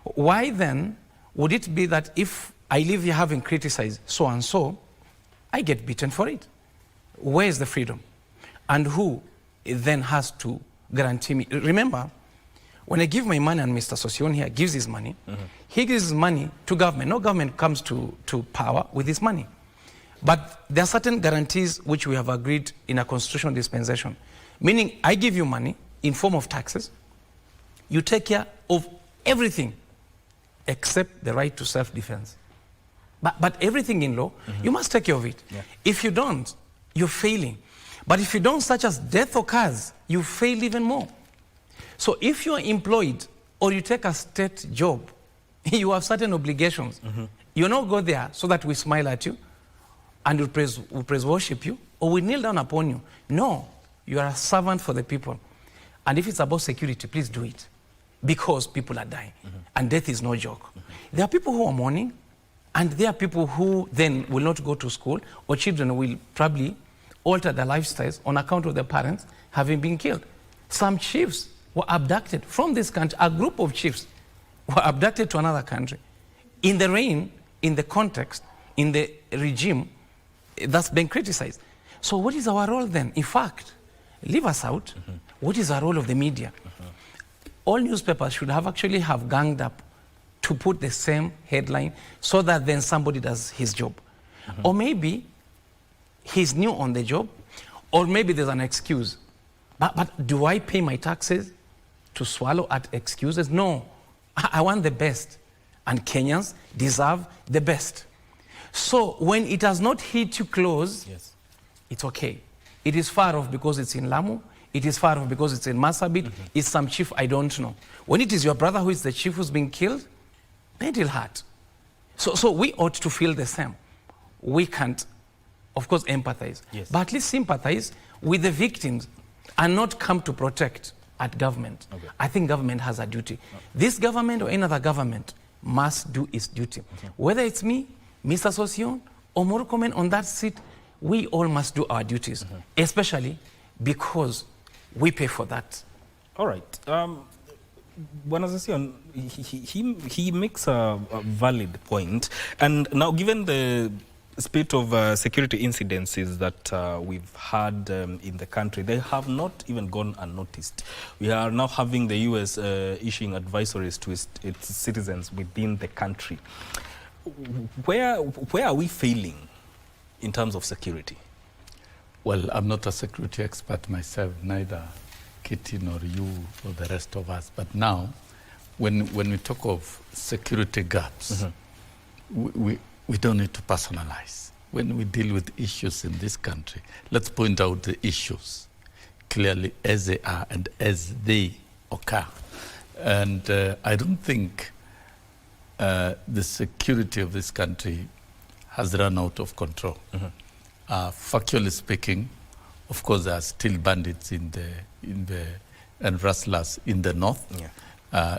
Why then would it be that if I live here having criticized so and so, I get beaten for it? Where is the freedom? And who then has to guarantee me? Remember, when I give my money and Mr. Sosion here gives his money, he gives his money to government. No government comes to power with his money. But there are certain guarantees which we have agreed in a constitutional dispensation. Meaning, I give you money in form of taxes, you take care of everything except the right to self-defense. But everything in law, you must take care of it. If you don't, you're failing. But if you don't, such as death occurs, you fail even more. So if you are employed or you take a state job, you have certain obligations. You not go there so that we smile at you and we praise worship you, or we kneel down upon you. No, you are a servant for the people. And if it's about security, please do it. Because people are dying. And death is no joke. There are people who are mourning, and there are people who then will not go to school, or children will probably alter their lifestyles on account of their parents having been killed. Some chiefs were abducted from this country. A group of chiefs were abducted to another country. in the reign, in the context, in the regime that's being criticized. So what is our role then? In fact, leave us out. What is our role of the media? All newspapers should have actually have ganged up to put the same headline so that then somebody does his job. Or maybe he's new on the job, or maybe there's an excuse. But do I pay my taxes to swallow at excuses? No, I want the best. And Kenyans deserve the best. So when it has not hit you close, it's okay. It is far off because it's in Lamu. It is far off because it's in Marsabit. It's some chief I don't know. When it is your brother who is the chief who's being killed, then it'll hurt. So we ought to feel the same. We can't, of course, empathize, but at least sympathize with the victims and not come to protect at government. I think government has a duty. This government or any other government must do its duty. Whether it's me, Mr. Sosion, or Morokomen on that seat, we all must do our duties, especially because we pay for that. All right. Bwana Sosion, he makes a valid point. And now, given the spate of security incidences that we've had in the country, they have not even gone unnoticed. We are now having the US issuing advisories to its citizens within the country. Where are we failing in terms of security? Well, I'm not a security expert myself, neither Kitty nor you or the rest of us. But now, when we talk of security gaps, we don't need to personalize. When we deal with issues in this country, let's point out the issues clearly as they are and as they occur. And I don't think the security of this country has run out of control. Factually speaking, of course, there are still bandits and rustlers in the north.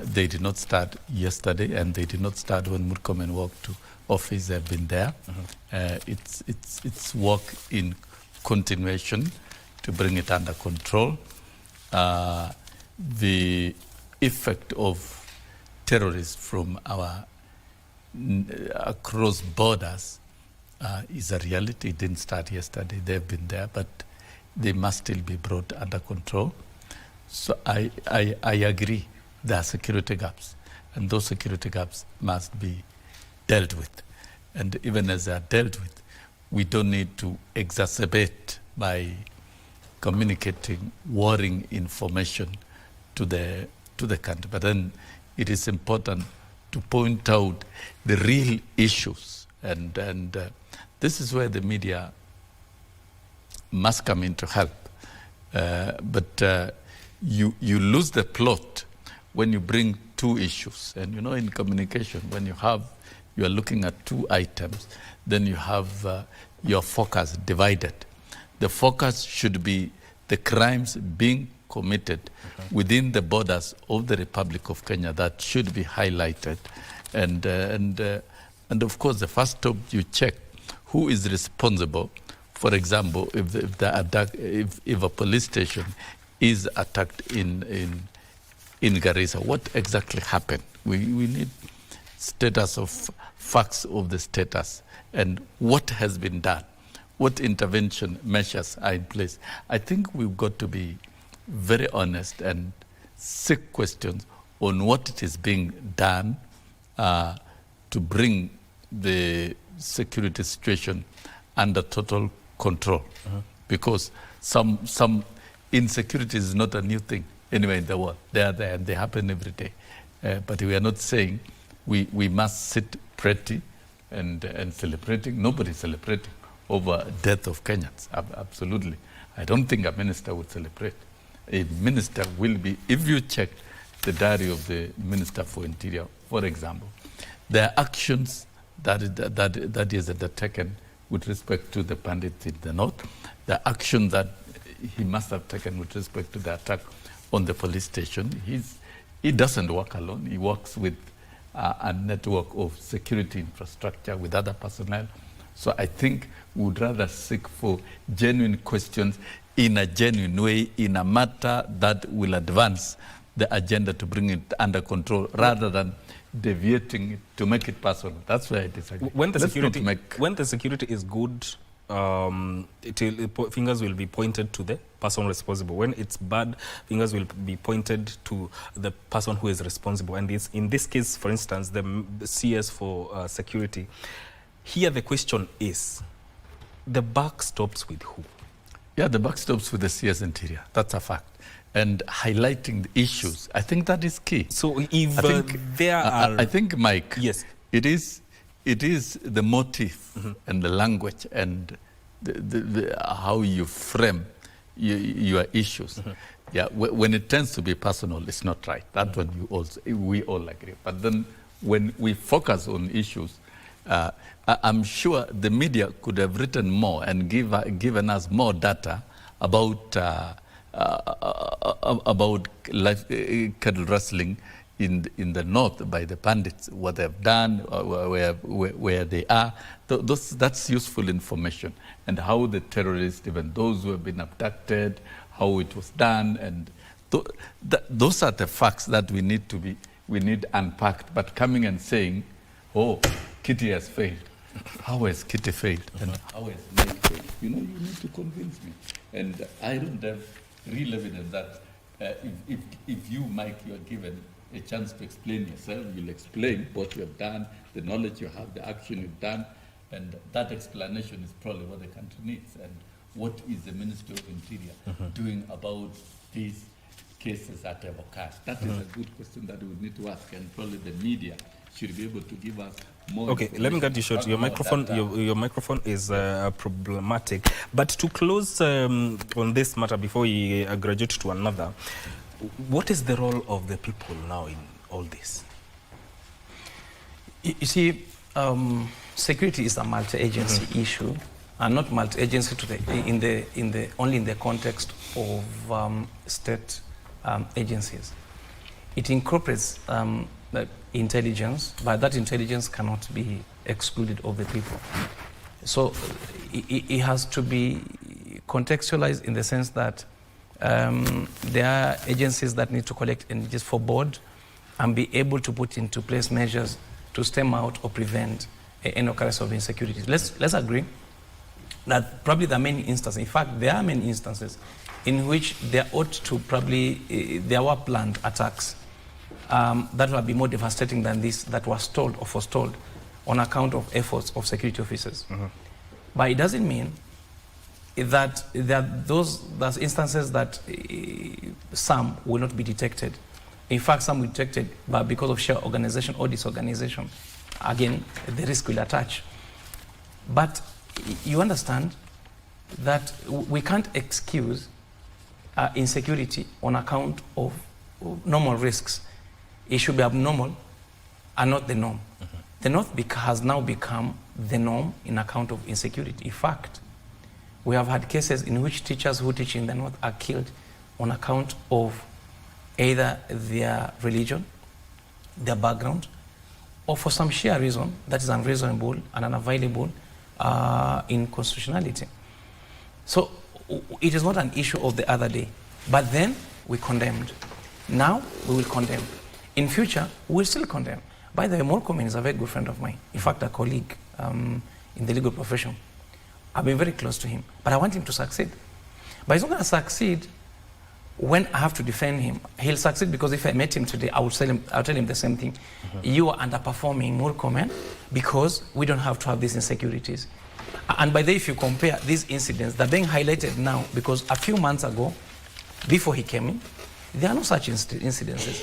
They did not start yesterday, and they did not start when Murkomen walked to office. They've been there. It's work in continuation to bring it under control. The effect of terrorists from our across borders is a reality. It didn't start yesterday. They've been there, but they must still be brought under control. So I agree there are security gaps, and those security gaps must be dealt with. And even as they are dealt with, we don't need to exacerbate by communicating worrying information to the country. But then it is important to point out the real issues, and this is where the media must come in to help. But you lose the plot when you bring two issues. And you know, in communication, when you are looking at two items, then you have your focus divided. The focus should be the crimes being committed within the borders of the Republic of Kenya that should be highlighted. And of course, the first stop you check who is responsible. For example, if a police station is attacked in Garissa, what exactly happened? We need status of facts of the status and what has been done, what intervention measures are in place. I think we've got to be very honest and seek questions on what it is being done to bring the security situation under total control. Because some insecurity is not a new thing anywhere in the world. They are there and they happen every day. But we are not saying we must sit pretty and celebrating. Nobody's celebrating over death of Kenyans. Absolutely. I don't think a minister would celebrate. A minister will be, if you check the diary of the Minister for Interior, for example, there are actions that is undertaken with respect to the bandits in the north, the action that he must have taken with respect to the attack on the police station. He doesn't work alone. He works with a network of security infrastructure with other personnel. So I think we would rather seek for genuine questions in a genuine way, in a matter that will advance the agenda to bring it under control rather than deviating it to make it personal. That's where I disagree. When the security is good, fingers will be pointed to the person responsible. When it's bad, fingers will be pointed to the person who is responsible. And it's, in this case, for instance, the CS for security. Here the question is, the buck stops with who? Yeah, the buck stops with the CS Interior. That's a fact. And highlighting the issues, I think that is key. So if I think, Mike, yes, it is the motive and the language and how you frame your issues. Yeah, when it tends to be personal, it's not right. That one we all agree. But then when we focus on issues, I'm sure the media could have written more and given us more data about cattle rustling in the north by the bandits, what they've done, where they are. That's useful information, and how the terrorists, even those who have been abducted, how it was done, and those are the facts that we need unpacked. But coming and saying, "Oh, Kitty has failed," how has Kitty failed, and how has Mike failed? You need to convince me, and I don't have real evidence that if you, Mike, you are given a chance to explain yourself, you'll explain what you have done, the knowledge you have, the action you've done, and that explanation is probably what the country needs. And what is the Ministry of Interior doing about these cases that have occurred? That is a good question that we would need to ask, and probably the media should be able to give us more. Okay, let me cut you short. Your microphone is problematic. But to close on this matter before we graduate to another, what is the role of the people now in all this? You see, security is a multi-agency issue, and not multi-agency only in the context of state agencies. It incorporates intelligence, but that intelligence cannot be excluded of the people. So it has to be contextualized in the sense that there are agencies that need to collect intelligence for board and be able to put into place measures to stem out or prevent any occurrence of insecurities. Let's agree that probably there are many instances, in fact there are many instances in which there ought to there were planned attacks that will be more devastating than this that was told or forestalled on account of efforts of security officers. But it doesn't mean that there are those instances that some will not be detected. In fact, some will be detected, but because of sheer organization or disorganization, again, the risk will attach. But you understand that we can't excuse insecurity on account of normal risks. It should be abnormal and not the norm. The North has now become the norm in account of insecurity. In fact, we have had cases in which teachers who teach in the North are killed on account of either their religion, their background, or for some sheer reason that is unreasonable and unavailable in constitutionality. So it is not an issue of the other day, but then we condemned. Now we will condemn. In future, we will still condemn. By the way, Mourning is a very good friend of mine. In fact, a colleague in the legal profession. I've been very close to him, but I want him to succeed. But he's not going to succeed when I have to defend him. He'll succeed because if I met him today, I'll tell him the same thing. You are underperforming Mourning because we don't have to have these insecurities. And by the way, if you compare these incidents, they're being highlighted now because a few months ago, before he came in, there are no such incidences.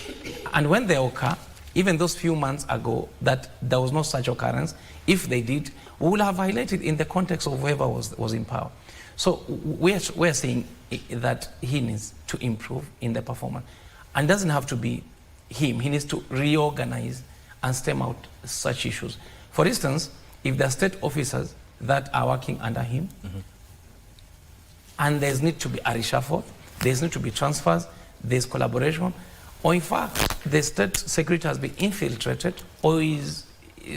And when they occur, even those few months ago that there was no such occurrence, if they did, we will have highlighted in the context of whoever was in power. So we're saying that he needs to improve in the performance. And it doesn't have to be him. He needs to reorganize and stem out such issues. For instance, if there are state officers that are working under him, and there's need to be a reshuffle, there's need to be transfers, there's collaboration, or in fact, the state security has been infiltrated or is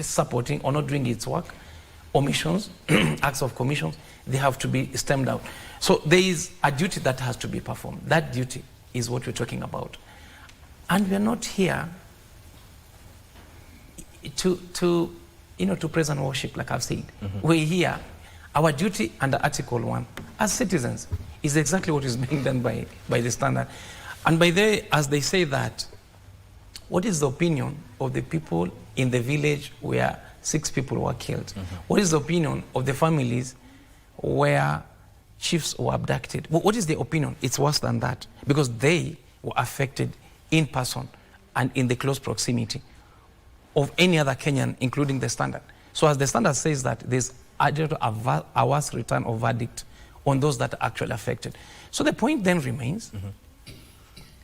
supporting or not doing its work, omissions, acts of commissions, they have to be stemmed out. So there is a duty that has to be performed. That duty is what we're talking about. And we're not here to praise and worship, like I've said. We're here. Our duty under Article 1 as citizens is exactly what is being done by the standard. And by the, as they say that, what is the opinion of the people in the village where 6 people were killed? What is the opinion of the families where chiefs were abducted? What is the opinion? It's worse than that, because they were affected in person and in the close proximity of any other Kenyan, including the standard. So as the standard says that there's a worse return of verdict on those that are actually affected. So the point then remains,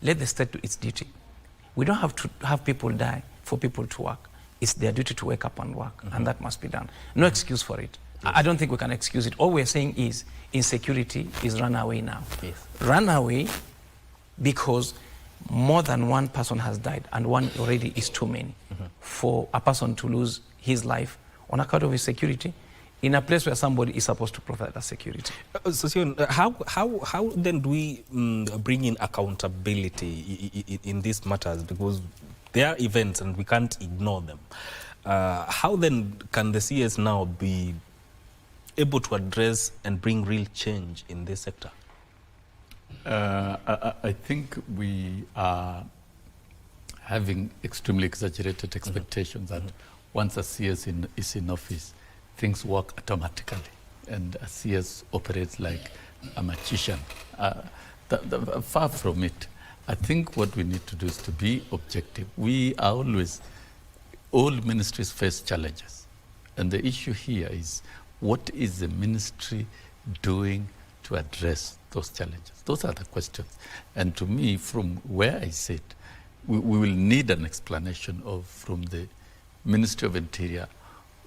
let the state do its duty. We don't have to have people die for people to work. It's their duty to wake up and work, and that must be done. No excuse for it. Yes. I don't think we can excuse it. All we're saying is insecurity is run away now. Yes. Run away because more than one person has died, and one already is too many for a person to lose his life on account of his security in a place where somebody is supposed to provide that security. So, how then do we bring in accountability in these matters? Because there are events and we can't ignore them. How then can the CS now be able to address and bring real change in this sector? I think we are having extremely exaggerated expectations that once a CS is in office, things work automatically, and a CS operates like a magician. Far from it. I think what we need to do is to be objective. We are always, all ministries face challenges. And the issue here is, what is the ministry doing to address those challenges? Those are the questions. And to me, from where I sit, we will need an explanation from the Ministry of Interior,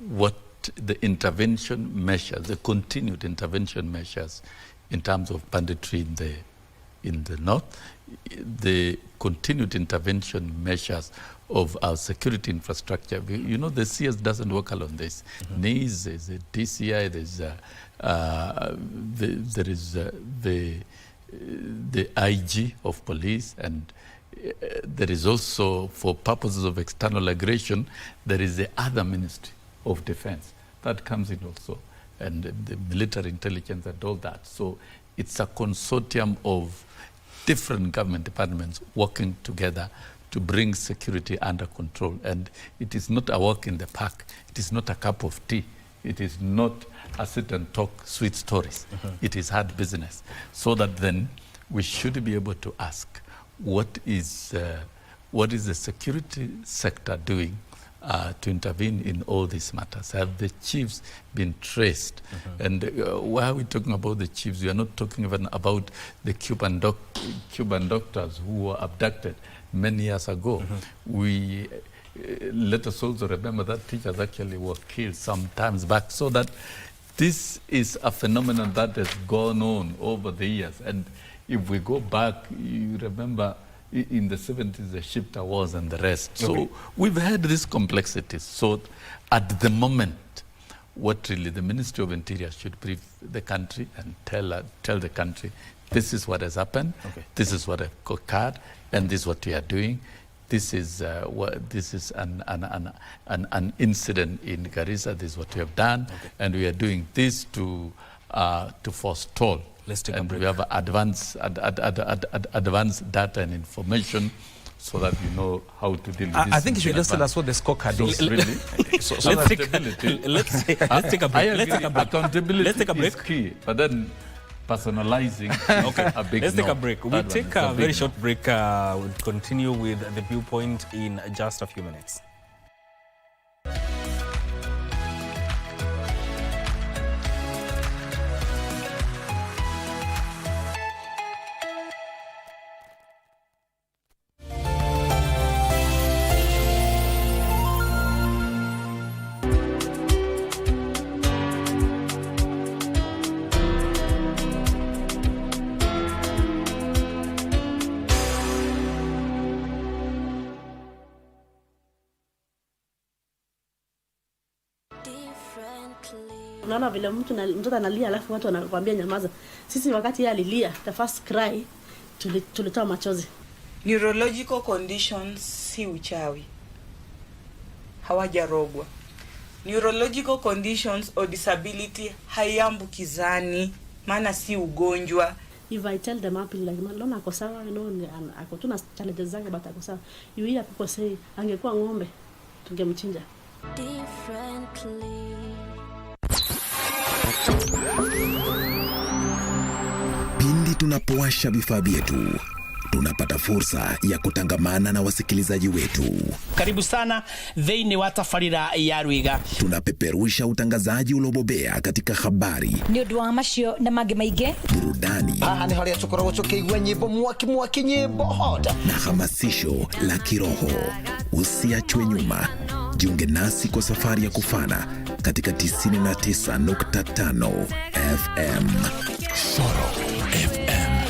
what the intervention measures, the continued intervention measures in terms of banditry in the north, the continued intervention measures of our security infrastructure. You know, the CS doesn't work alone. There's NIS, there's a DCI, there is the IG of police, and there is also, for purposes of external aggression, there is the other Ministry of Defense that comes in also, and the military intelligence and all that. So it's a consortium of different government departments working together to bring security under control. And it is not a walk in the park. It is not a cup of tea. It is not a sit and talk sweet stories. It is hard business. So that then we should be able to ask, what is the security sector doing to intervene in all these matters? Have the chiefs been traced? And why are we talking about the chiefs? We are not talking even about the Cuban doctors who were abducted many years ago. We let us also remember that teachers actually were killed some times back. So that this is a phenomenon that has gone on over the years. And if we go back, you remember in the 70s, the Shifter Wars and the rest. So we've had these complexities. So at the moment, what really the Ministry of Interior should brief the country and tell the country, this is what has happened, this is what has occurred, and this is what we are doing. This is an incident in Garissa. This is what we have done, and we are doing this to forestall. Let's take a break. We have advanced data and information so that we know how to deal with this. I think you should just tell us what the scorecard is. Let's take a break. Accountability is key, but then personalizing a big Let's take a break. We'll take a very short break. We'll continue with the Viewpoint in just a few minutes. Unaona vile mtoto analia alafu watu wanakuambia nyamaza. Sisi wakati yeye alilia, the first cry, tulitoa machozi. Neurological conditions si uchawi, hawajarogwa. Neurological conditions or disability haiambukizani, maana si ugonjwa. If I tell them happy like lona ako sawa, ako tu na challenges zake but ako sawa. You hear people say angekuwa ng'ombe tungemchinja. Pindi tunapowasha vifaa vyetu, tunapata fursa ya kutangamana na wasikilizaji wetu. Karibu sana thĩinĩ wa tabarĩra ya Rwĩga. Tunapeperusha utangazaji uliobobea katika habari, nĩ ũndũ wa macio na mangĩ maingĩ, burudani, nĩ harĩa tũkoragwo tũkĩigua nyĩmbo mwaki nyĩmbo hot, na hamasisho la kiroho. Usiachwe nyuma, jiunge nasi kwa safari ya kufana katika 99.5 FM. Soro FM.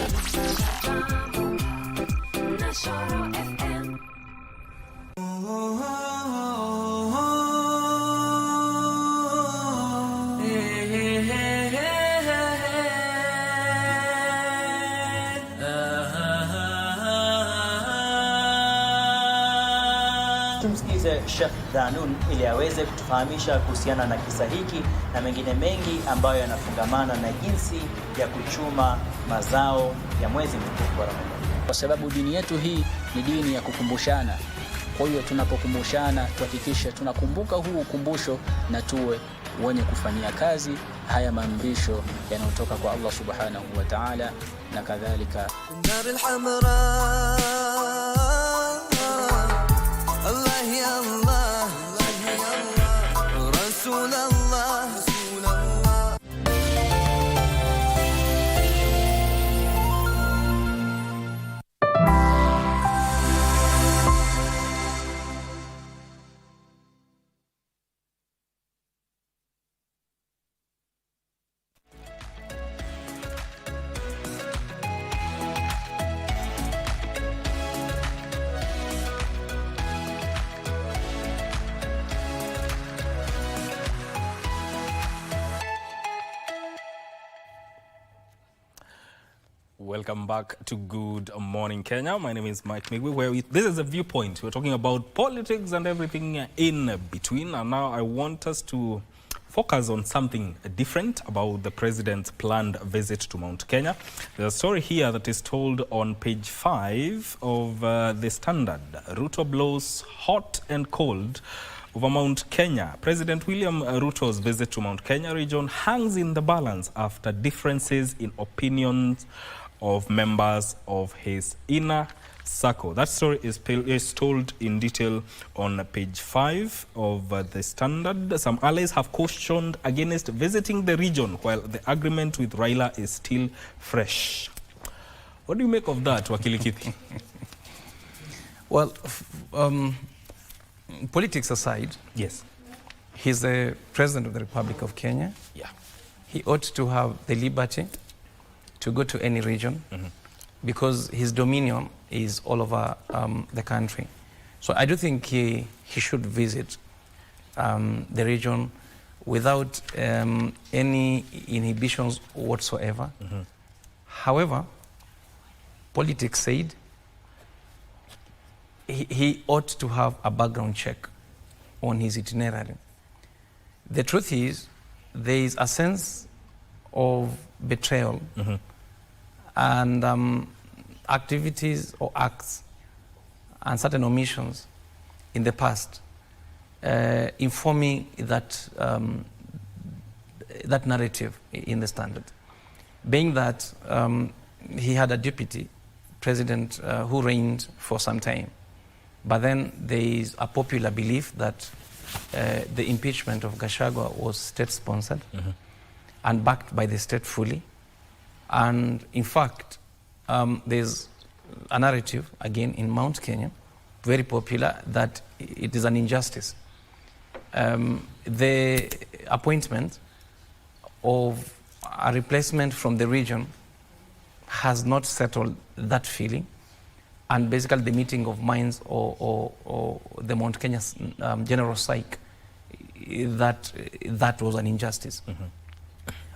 Tumsikize Sheikh Danun ili aweze kutufahamisha kuhusiana na kisa hiki na mengine mengi ambayo yanafungamana na jinsi ya kuchuma mazao ya mwezi mtukufu wa Ramadhani. Kwa sababu dini yetu hii ni dini ya kukumbushana. Kwa hiyo tunapokumbushana tuhakikishe tunakumbuka huu ukumbusho na tuwe wenye kufanyia kazi haya maamrisho yanayotoka kwa Allah Subhanahu wa Ta'ala na kadhalika. Allah ya Allah, Rasul Allah, Rasul Allah. Welcome back to Good Morning Kenya. My name is Mike Migwi. This is a Viewpoint. We're talking about politics and everything in between. And now I want us to focus on something different about the president's planned visit to Mount Kenya. There's a story here that is told on page 5 of The Standard. Ruto blows hot and cold over Mount Kenya. President William Ruto's visit to Mount Kenya region hangs in the balance after differences in opinions of members of his inner circle. That story is told in detail on page 5 of The Standard. Some allies have cautioned against visiting the region while the agreement with Raila is still fresh. What do you make of that, Wakili Kithi? Well, politics aside, yes, he's the president of the Republic of Kenya. Yeah, he ought to have the liberty to go to any region because his dominion is all over the country. So I do think he should visit the region without any inhibitions whatsoever. However, politics said he ought to have a background check on his itinerary. The truth is, there is a sense of betrayal and activities or acts and certain omissions in the past informing that that narrative in the Standard, being that he had a deputy president who reigned for some time, but then there is a popular belief that the impeachment of Gachagua was state-sponsored and backed by the state fully. And in fact, there's a narrative, again, in Mount Kenya, very popular, that it is an injustice. The appointment of a replacement from the region has not settled that feeling. And basically the meeting of minds or the Mount Kenya general psyche, that was an injustice.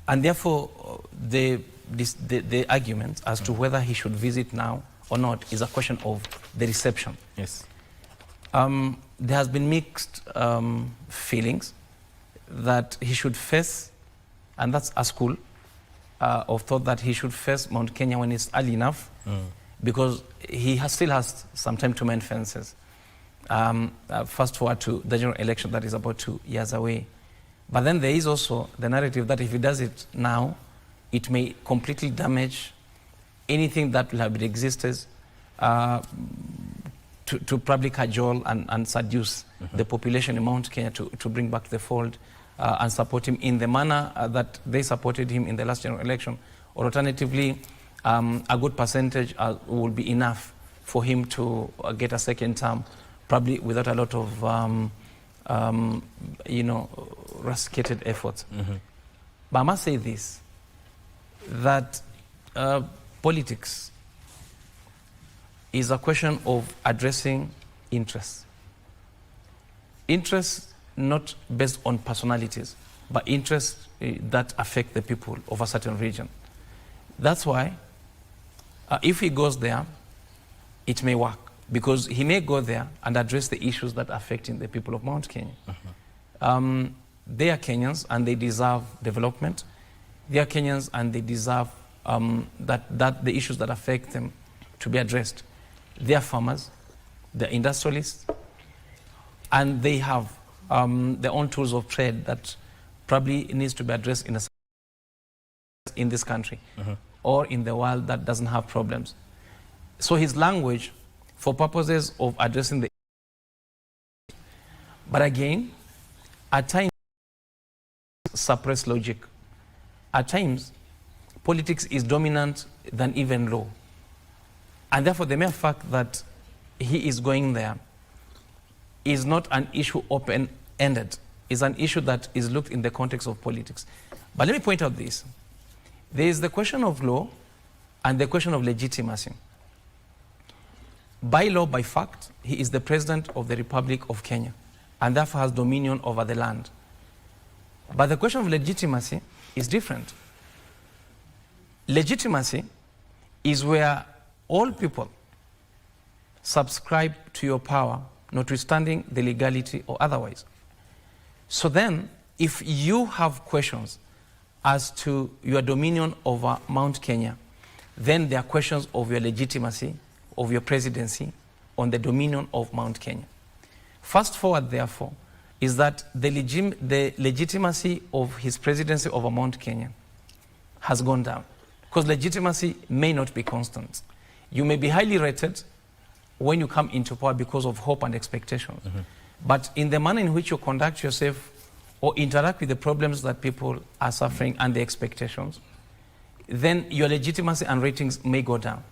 And therefore, the argument as to whether he should visit now or not is a question of the reception. Yes. There has been mixed feelings that he should face, and that's a school of thought that he should face Mount Kenya when it's early enough, because he still has some time to mend fences. Fast forward to the general election that is about 2 years away. But then there is also the narrative that if he does it now, it may completely damage anything that will have existed to probably cajole and seduce the population in Mount Kenya to bring back the fold and support him in the manner that they supported him in the last general election. Or alternatively, a good percentage will be enough for him to get a second term, probably without a lot of rusticated efforts. But I must say this, that politics is a question of addressing interests. Interests not based on personalities, but interests that affect the people of a certain region. That's why if he goes there, it may work, because he may go there and address the issues that are affecting the people of Mount Kenya. They are Kenyans and they deserve development. They are Kenyans and they deserve that the issues that affect them to be addressed. They are farmers, they are industrialists, and they have their own tools of trade that probably needs to be addressed in this country or in the world that doesn't have problems. So his language, for purposes of addressing the... But again, at times, suppress logic. At times, politics is dominant than even law. And therefore, the mere fact that he is going there is not an issue open-ended. It's an issue that is looked in the context of politics. But let me point out this. There is the question of law and the question of legitimacy. By law, by fact, he is the president of the Republic of Kenya and therefore has dominion over the land. But the question of legitimacy is different. Legitimacy is where all people subscribe to your power, notwithstanding the legality or otherwise. So then, if you have questions as to your dominion over Mount Kenya, then there are questions of your legitimacy, of your presidency, on the dominion of Mount Kenya. Fast forward, therefore, is that the legitimacy of his presidency over Mount Kenya has gone down. Because legitimacy may not be constant. You may be highly rated when you come into power because of hope and expectations. But in the manner in which you conduct yourself or interact with the problems that people are suffering and the expectations, then your legitimacy and ratings may go down.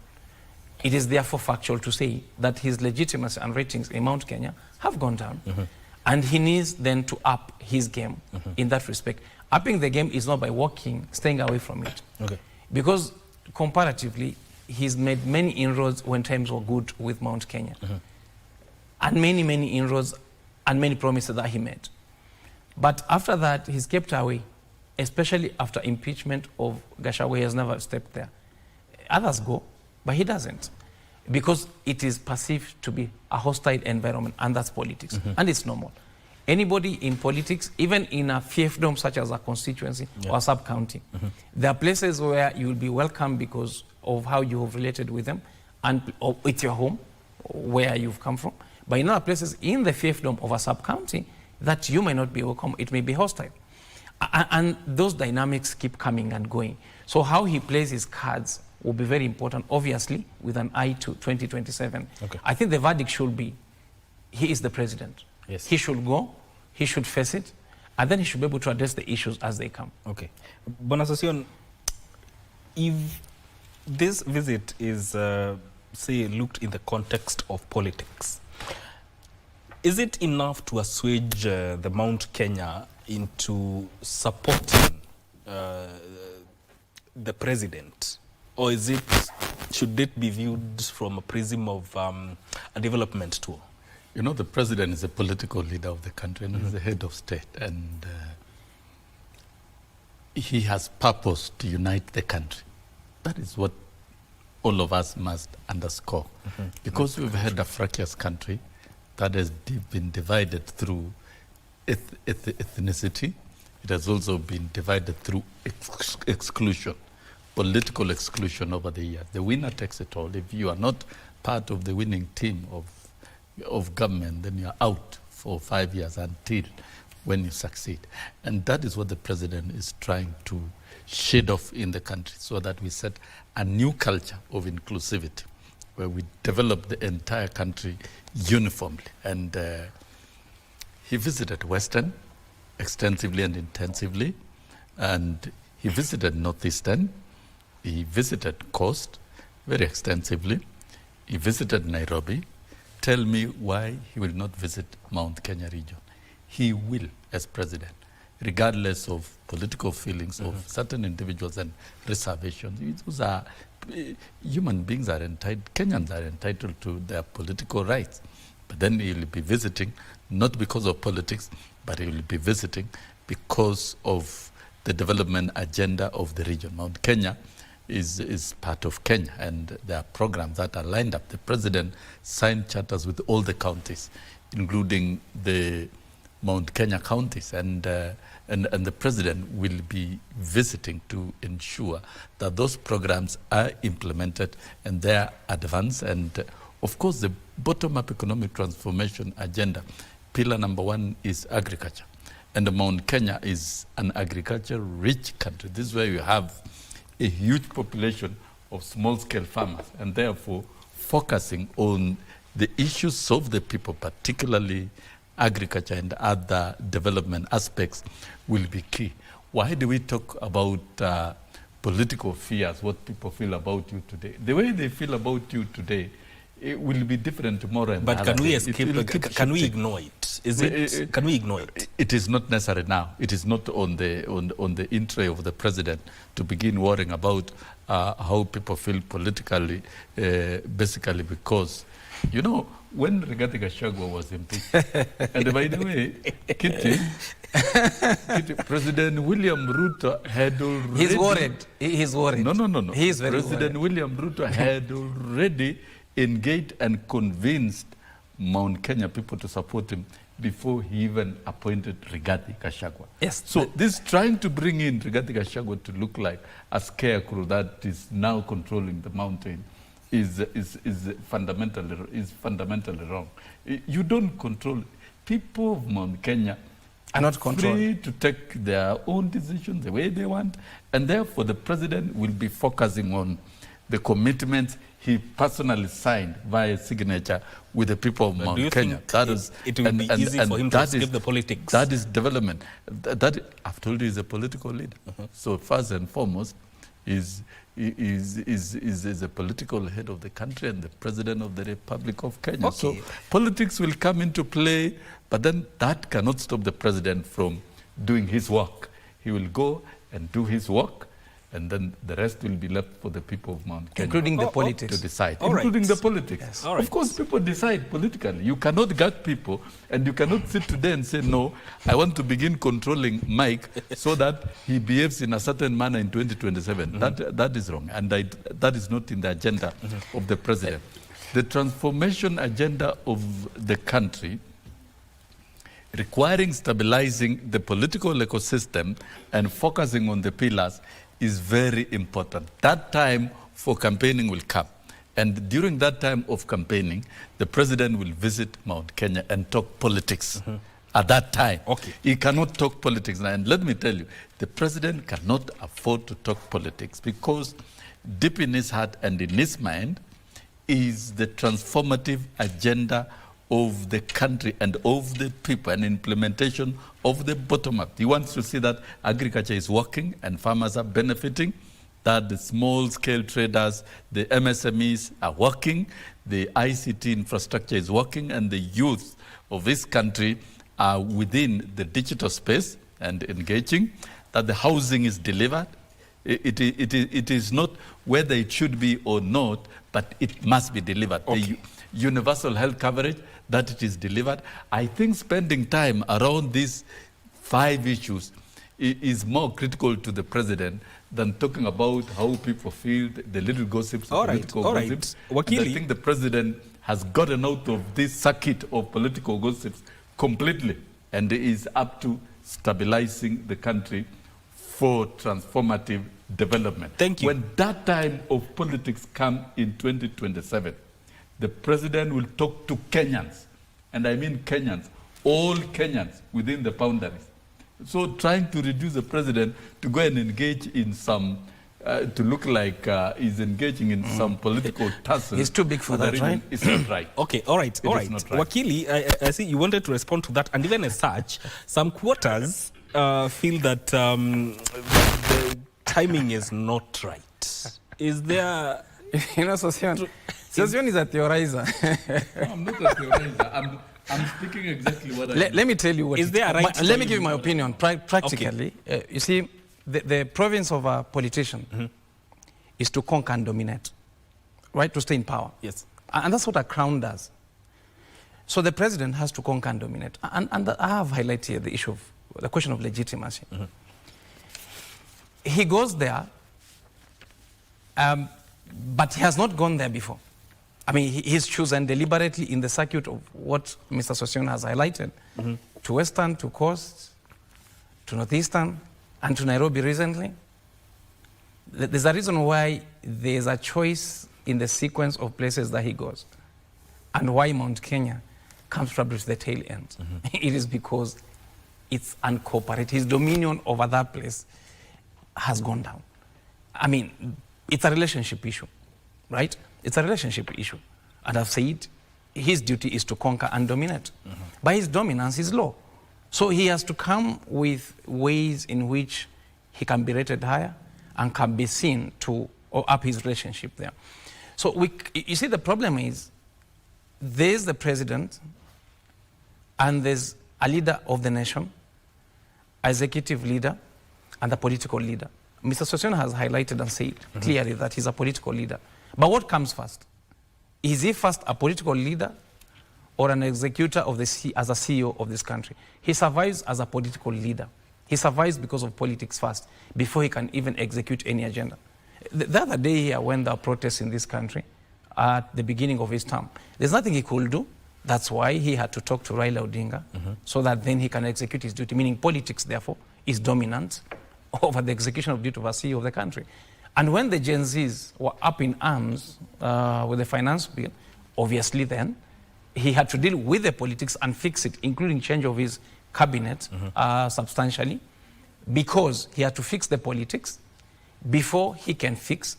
It is therefore factual to say that his legitimacy and ratings in Mount Kenya have gone down. And he needs then to up his game in that respect. Upping the game is not by staying away from it. Because comparatively, he's made many inroads when times were good with Mount Kenya. And many, many inroads and many promises that he made. But after that, he's kept away, especially after impeachment of Gachagua. He has never stepped there. Others go, but he doesn't. Because it is perceived to be a hostile environment, and that's politics. And it's normal. Anybody in politics, even in a fiefdom such as a constituency or a sub-county, there are places where you will be welcome because of how you have related with them and with your home, where you've come from. But in other places in the fiefdom of a sub-county, that you may not be welcome, it may be hostile. And those dynamics keep coming and going. So how he plays his cards will be very important, obviously, with an eye to 2027. I think the verdict should be, he is the president. He should go, he should face it, and then he should be able to address the issues as they come. Bonasasion, if this visit is, say, looked in the context of politics, is it enough to assuage the Mount Kenya into supporting the president? Or should it be viewed from a prism of a development tool? You know, the president is a political leader of the country and he's the head of state. And he has purpose to unite the country. That is what all of us must underscore. Because we've had a fractious country that has been divided through ethnicity. It has also been divided through exclusion, political exclusion over the years. The winner takes it all. If you are not part of the winning team of government, then you are out for 5 years until when you succeed. And that is what the president is trying to shed off in the country, so that we set a new culture of inclusivity where we develop the entire country uniformly. And he visited Western extensively and intensively, and he visited Northeastern, he visited Coast very extensively, he visited Nairobi. Tell me why he will not visit Mount Kenya region. He will, as president, regardless of political feelings of certain individuals and reservations. Those are, human beings are entitled, Kenyans are entitled to their political rights. But then he will be visiting, not because of politics, but he will be visiting because of the development agenda of the region. Mount Kenya is part of Kenya, and there are programs that are lined up. The president signed charters with all the counties, including the Mount Kenya counties, and the president will be visiting to ensure that those programs are implemented and they are advanced. And of course, the bottom-up economic transformation agenda, pillar number 1 is agriculture. And Mount Kenya is an agriculture-rich country. This is where you have a huge population of small-scale farmers, and therefore focusing on the issues of the people, particularly agriculture and other development aspects, will be key. Why do we talk about political fears, what people feel about you today? The way they feel about you today, it will be different tomorrow. And but can we escape? Can we shifting. ignore it? Can we ignore it? It is not necessary now. It is not on the in-tray of the president to begin worrying about how people feel politically, basically because, you know, when Rigathi Gachagua was impeached, and by the way, Kitty, President William Ruto had already... He's worried. He's worried. No. He is very President worried. William Ruto had already engaged and convinced Mount Kenya people to support him before he even appointed Rigathi Gachagua. Yes. So this trying to bring in Rigathi Gachagua to look like a scarecrow that is now controlling the mountain is fundamentally wrong. You don't control. People of Mount Kenya are not free to take their own decisions the way they want, and therefore the president will be focusing on the commitments he personally signed via signature with the people of Mount Kenya. That is, it will be easy for him to escape the politics. That is development. That I've told you, is a political leader. So first and foremost, is a political head of the country and the president of the Republic of Kenya. Okay. So politics will come into play, but then that cannot stop the president from doing his work. He will go and do his work, and then the rest will be left for the people of Mount Kenya. Including the politics. To decide. All including right. the politics. Yes. Of course, people decide politically. You cannot gag people, and you cannot sit today and say, no, I want to begin controlling Mike so that he behaves in a certain manner in 2027. That is wrong, and that is not in the agenda of the president. The transformation agenda of the country, requiring stabilizing the political ecosystem and focusing on the pillars, is very important. That time for campaigning will come. And during that time of campaigning, the president will visit Mount Kenya and talk politics at that time. Okay. He cannot talk politics now. And let me tell you, the president cannot afford to talk politics because deep in his heart and in his mind is the transformative agenda of the country and of the people and implementation of the bottom-up. He wants to see that agriculture is working and farmers are benefiting, that the small-scale traders, the MSMEs are working, the ICT infrastructure is working, and the youth of this country are within the digital space and engaging, that the housing is delivered. It is not whether it should be or not, but it must be delivered. Okay. The universal health coverage, that it is delivered. I think spending time around these 5 issues is more critical to the president than talking about how people feel, the little gossips, political gossips. Wakili. I think the president has gotten out of this circuit of political gossips completely and is up to stabilizing the country for transformative development. Thank you. When that time of politics come in 2027, the president will talk to Kenyans, and I mean Kenyans, all Kenyans within the boundaries. So trying to reduce the president to go and engage in some, to look like he's engaging in some political tussle. He's too big for that, right? It's not right. Okay, all right, all right. Wakili, I see you wanted to respond to that, and even as such, some quarters feel that the timing is not right. Is there... You know, Sosion is a theorizer. No, I'm not a theorizer. I'm speaking exactly what I mean. Let me tell you what. Is there a right let me give you my opinion practically. Okay. You see, the province of a politician is to conquer and dominate, right? To stay in power. Yes. And that's what a crown does. So the president has to conquer and dominate. And I have highlighted here the issue of the question of legitimacy. He goes there, but he has not gone there before. I mean, he's chosen deliberately in the circuit of what Mr. Sosion has highlighted, to Western, to Coast, to Northeastern, and to Nairobi recently. There's a reason why there's a choice in the sequence of places that he goes, and why Mount Kenya comes probably to the tail end. It is because it's uncooperative. His dominion over that place has gone down. I mean, it's a relationship issue, right? It's a relationship issue. And I've said his duty is to conquer and dominate. By his dominance is law. So he has to come with ways in which he can be rated higher and can be seen to up his relationship there. So you see, the problem is there's the president and there's a leader of the nation, executive leader, and a political leader. Mr. Sosion has highlighted and said clearly that he's a political leader. But what comes first? Is he first a political leader or an executor of as a CEO of this country? He survives as a political leader. He survives because of politics first, before he can even execute any agenda. The other day here, when there were protests in this country, at the beginning of his term, there's nothing he could do. That's why he had to talk to Raila Odinga, so that then he can execute his duty, meaning politics, therefore, is dominant over the execution of duty of a CEO of the country. And when the Gen Zs were up in arms with the finance bill, obviously then, he had to deal with the politics and fix it, including change of his cabinet substantially, because he had to fix the politics before he can fix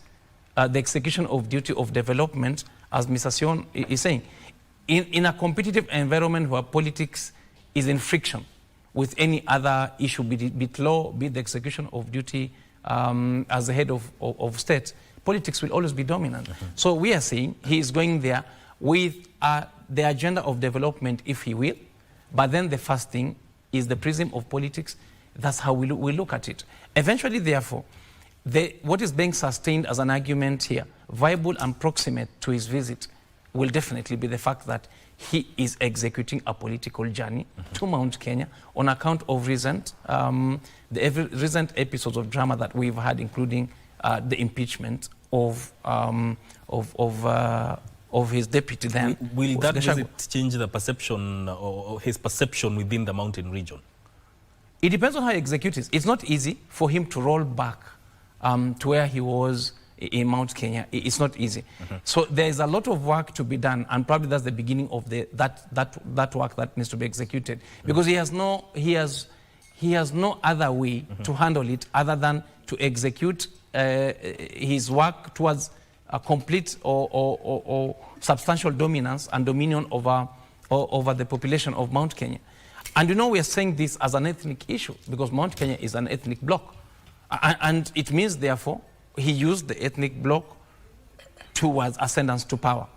the execution of duty of development, as Mr. Sion is saying. In a competitive environment where politics is in friction with any other issue, be it law, be it the execution of duty as the head of state, politics will always be dominant. So we are saying he is going there with the agenda of development, if he will, but then the first thing is the prism of politics. That's how we look at it. Eventually, therefore, what is being sustained as an argument here, viable and proximate to his visit, will definitely be the fact that he is executing a political journey to Mount Kenya on account of recent episodes of drama that we've had, including the impeachment of his deputy then. Will that visit change the perception or his perception within the mountain region? It depends on how he executes it. It's not easy for him to roll back to where he was in Mount Kenya. It's not easy. So there's a lot of work to be done, and probably that's the beginning of that work that needs to be executed, because he has no other way to handle it other than to execute his work towards a complete or substantial dominance and dominion over the population of Mount Kenya. And you know, we are saying this as an ethnic issue because Mount Kenya is an ethnic bloc, and it means therefore he used the ethnic bloc towards ascendance to power.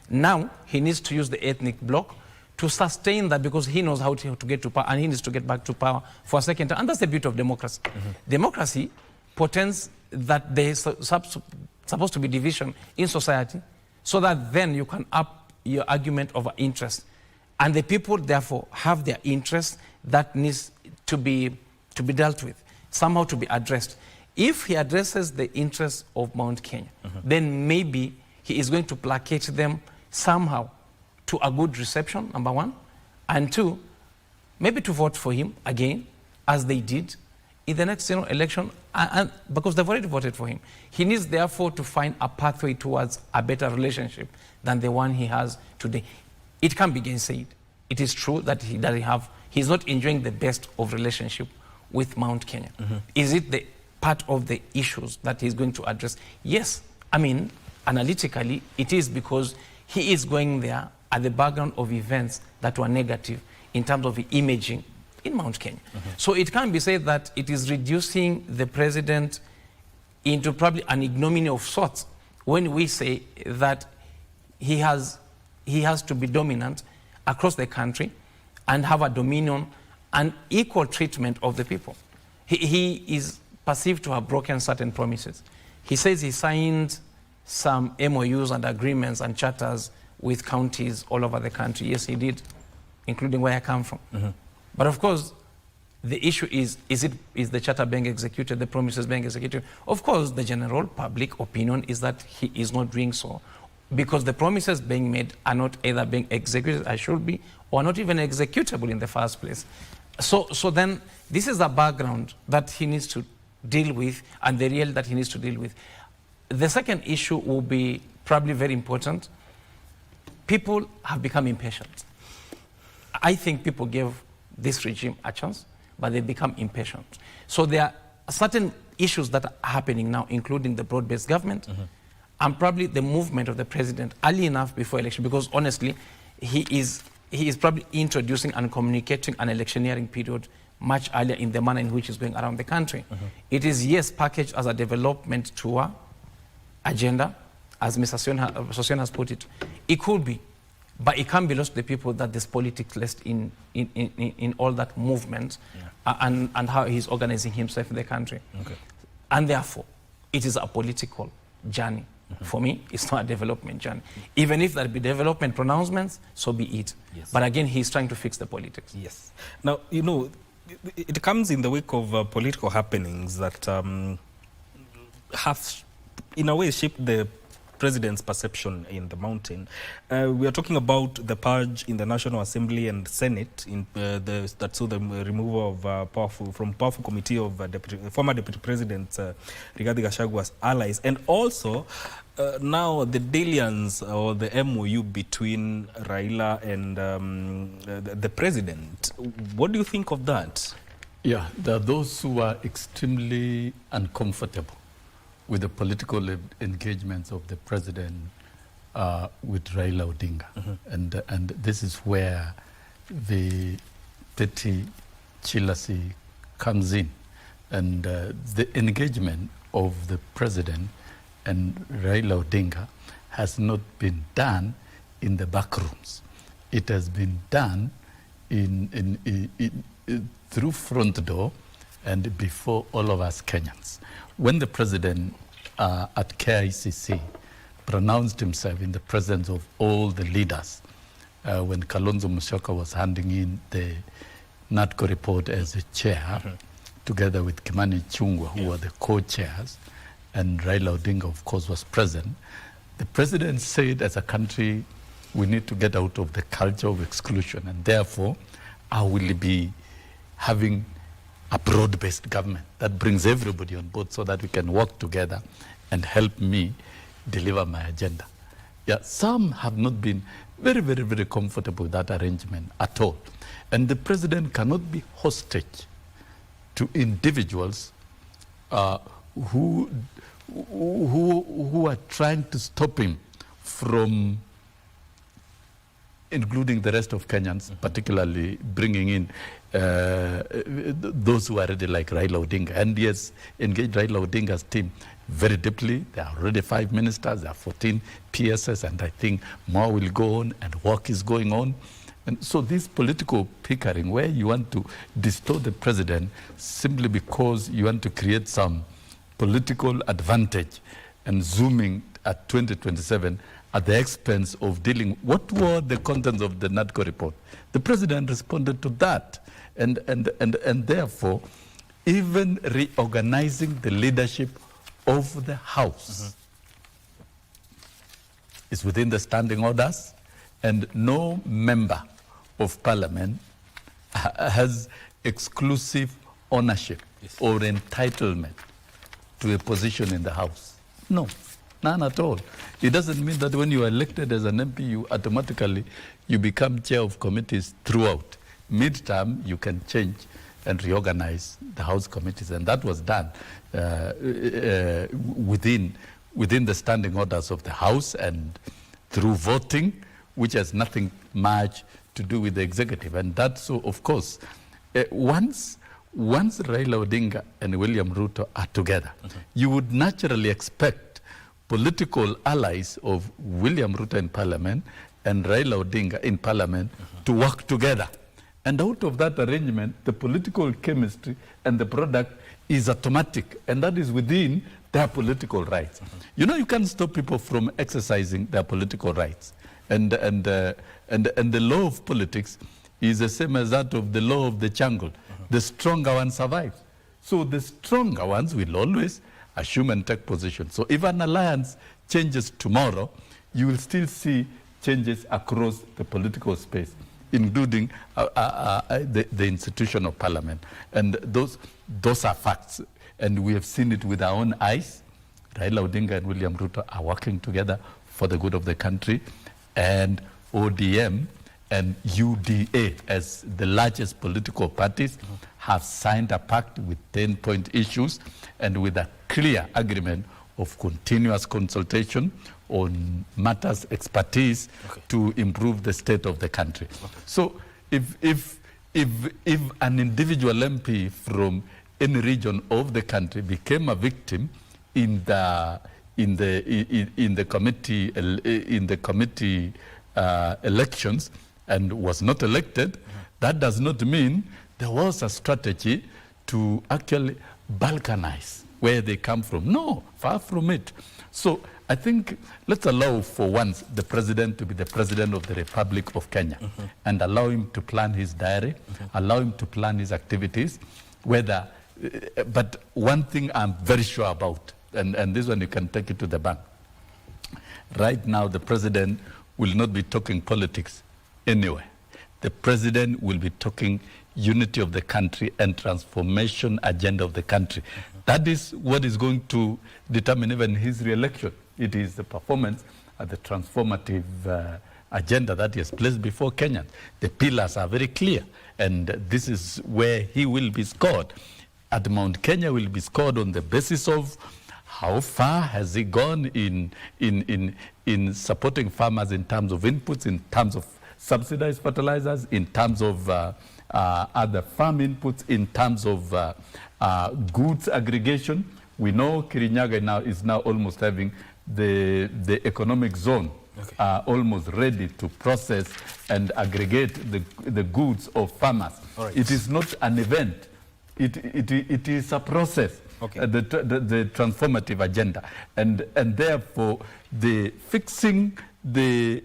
Now he needs to use the ethnic bloc to sustain that, because he knows how to get to power, and he needs to get back to power for a second time. And that's the beauty of democracy. Democracy portends that there is supposed to be division in society, so that then you can up your argument over interest. And the people therefore have their interests that needs to be dealt with. somehow to be addressed. If he addresses the interests of Mount Kenya, then maybe he is going to placate them somehow to a good reception, number one, and two, maybe to vote for him again, as they did in the next election, and because they've already voted for him. He needs, therefore, to find a pathway towards a better relationship than the one he has today. It can't be gainsaid. It is true that he's not enjoying the best of relationship with Mount Kenya. Is it the part of the issues that he's going to address? Yes, I mean, analytically, it is, because he is going there at the background of events that were negative in terms of the imaging in Mount Kenya. So it can be said that it is reducing the president into probably an ignominy of sorts when we say that he has to be dominant across the country and have a dominion and equal treatment of the people. He is perceived to have broken certain promises. He says he signed some MOUs and agreements and charters with counties all over the country. Yes, he did, including where I come from. But of course, the issue is the charter being executed, the promises being executed? Of course, the general public opinion is that he is not doing so, because the promises being made are not either being executed as should be, or not even executable in the first place. So then, this is a background that he needs to deal with, and the real that he needs to deal with. The second issue will be probably very important. People have become impatient. I think people gave this regime a chance, but they become impatient. So there are certain issues that are happening now, including the broad-based government, and probably the movement of the president early enough before election, because honestly, he is probably introducing and communicating an electioneering period much earlier in the manner in which it's going around the country. It is, yes, packaged as a development tour agenda, as Mr. Sosion has put it. It could be, but it can't be lost to the people that there's politics left in all that movement, and how he's organizing himself in the country. And therefore, it is a political journey. For me, it's not a development journey. Even if there be development pronouncements, so be it. But again, he's trying to fix the politics. Yes. Now, you know, it comes in the wake of political happenings that have, in a way, shaped the president's perception in the mountain. We are talking about the purge in the National Assembly and Senate that saw the removal of powerful committee of former Deputy President Rigathi Gachagua's allies, and also now the dalliance or the MOU between Raila and the president. What do you think of that? Yeah, there are those who are extremely uncomfortable with the political engagements of the president with Raila Odinga. And this is where the petty jealousy comes in. And the engagement of the president and Raila Odinga has not been done in the back rooms. It has been done through front door and before all of us Kenyans. When the president at KICC pronounced himself in the presence of all the leaders, when Kalonzo Musyoka was handing in the NATCO report as a chair, together with Kimani Ichung'wah, who were the co-chairs, and Raila Odinga, of course, was present, the president said, as a country, we need to get out of the culture of exclusion, and therefore, I will be having a broad-based government that brings everybody on board so that we can work together and help me deliver my agenda. Yeah, some have not been very, very, very comfortable with that arrangement at all. And the president cannot be hostage to individuals who are trying to stop him from including the rest of Kenyans, particularly bringing in those who are already like Raila Odinga. And yes, engage Raila Odinga's team very deeply. There are already 5 ministers, there are 14 PSS, and I think more will go on, and work is going on. And so this political pickering, where you want to distort the president simply because you want to create some political advantage and zooming at 2027 at the expense of dealing. What were the contents of the NATCO report? The president responded to that. And therefore, even reorganizing the leadership of the House is within the standing orders, and no member of Parliament has exclusive ownership or entitlement to a position in the House. No, none at all. It doesn't mean that when you are elected as an MP, you automatically become chair of committees throughout. Mid-term, you can change and reorganize the House committees, and that was done within the standing orders of the House and through voting, which has nothing much to do with the executive. And that, so of course, once Raila Odinga and William Ruto are together, you would naturally expect political allies of William Ruto in Parliament and Raila Odinga in Parliament to work together. And out of that arrangement, the political chemistry and the product is automatic, and that is within their political rights. You know, you can't stop people from exercising their political rights. And the law of politics is the same as that of the law of the jungle. The stronger one survives. So the stronger ones will always assume and take position. So if an alliance changes tomorrow, you will still see changes across the political space, including the institution of Parliament. And those are facts. And we have seen it with our own eyes. Raila Odinga and William Ruto are working together for the good of the country. And ODM and UDA, as the largest political parties, have signed a pact with 10-point issues and with a clear agreement of continuous consultation on matters expertise to improve the state of the country. So if an individual MP from any region of the country became a victim in the committee elections and was not elected, that does not mean there was a strategy to actually balkanize where they come from. No, far from it. So I think let's allow for once the president to be the president of the Republic of Kenya and allow him to plan his diary, allow him to plan his activities, but one thing I'm very sure about, and this one you can take it to the bank. Right now, the president will not be talking politics anywhere. The president will be talking unity of the country and transformation agenda of the country. That is what is going to determine even his re-election. It is the performance of the transformative agenda that he has placed before Kenyans. The pillars are very clear, and this is where he will be scored. At Mount Kenya will be scored on the basis of how far has he gone in supporting farmers in terms of inputs, in terms of subsidized fertilizers, in terms of other farm inputs, in terms of goods aggregation. We know Kirinyaga now is almost having the economic zone almost ready to process and aggregate the goods of farmers. Right. It is not an event. It is a process. The transformative agenda, and therefore the fixing the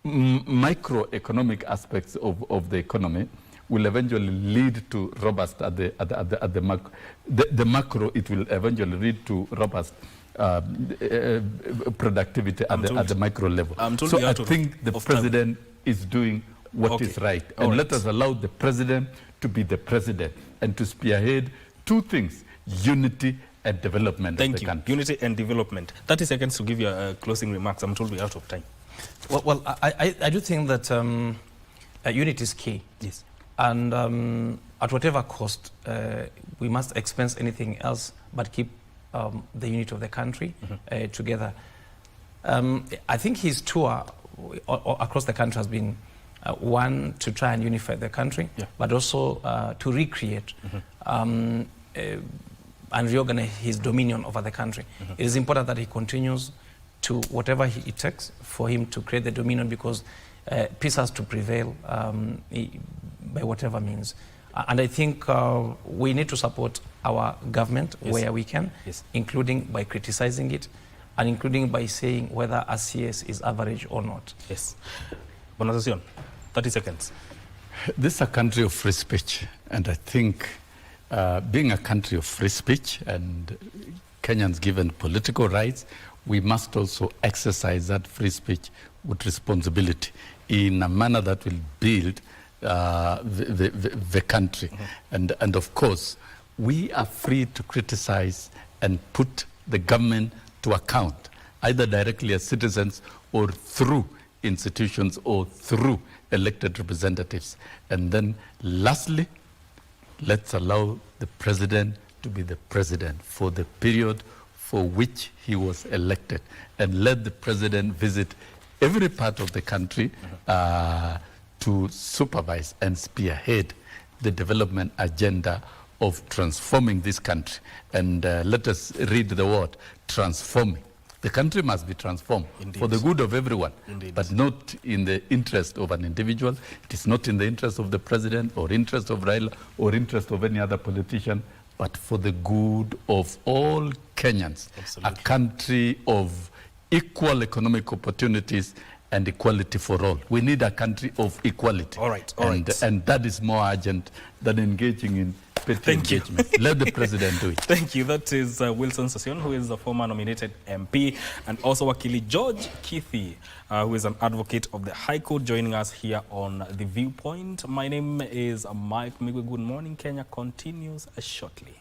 microeconomic aspects of the economy will eventually lead to robust the macro. It will eventually lead to robust productivity at the micro level. So I think the president is doing what is right, and let us allow the president to be the president and to spearhead two things: unity and development. Thank you. Country. Unity and development. 30 seconds to give your closing remarks. I'm told we're out of time. Well, I do think that unity is key. Yes. And at whatever cost, we must expense anything else but keep the unity of the country together. I think his tour across the country has been one, to try and unify the country, but also to recreate and reorganize his dominion over the country. It is important that he continues to whatever it takes for him to create the dominion, because peace has to prevail by whatever means. And I think we need to support our government where we can, including by criticizing it and including by saying whether a CS is average or not. Yes. Bonazation, 30 seconds. This is a country of free speech, and I think being a country of free speech and Kenyans given political rights, we must also exercise that free speech with responsibility in a manner that will build the country. And of course, we are free to criticize and put the government to account, either directly as citizens or through institutions or through elected representatives. And then lastly, let's allow the president to be the president for the period for which he was elected, and let the president visit every part of the country to supervise and spearhead the development agenda of transforming this country. And let us read the word, transforming. The country must be transformed. Indeed. For the good of everyone. Indeed. But not in the interest of an individual. It is not in the interest of the president or interest of Raila or interest of any other politician, but for the good of all Kenyans. Absolutely. A country of equal economic opportunities and equality for all. We need a country of equality. All right. And that is more urgent than engaging in petty engagement. Let the president do it. Thank you. That is Wilson Sossion, who is a former nominated MP, and also Wakili George Kithi, who is an advocate of the High Court, joining us here on The Viewpoint. My name is Mike Migwe. Good morning, Kenya continues shortly.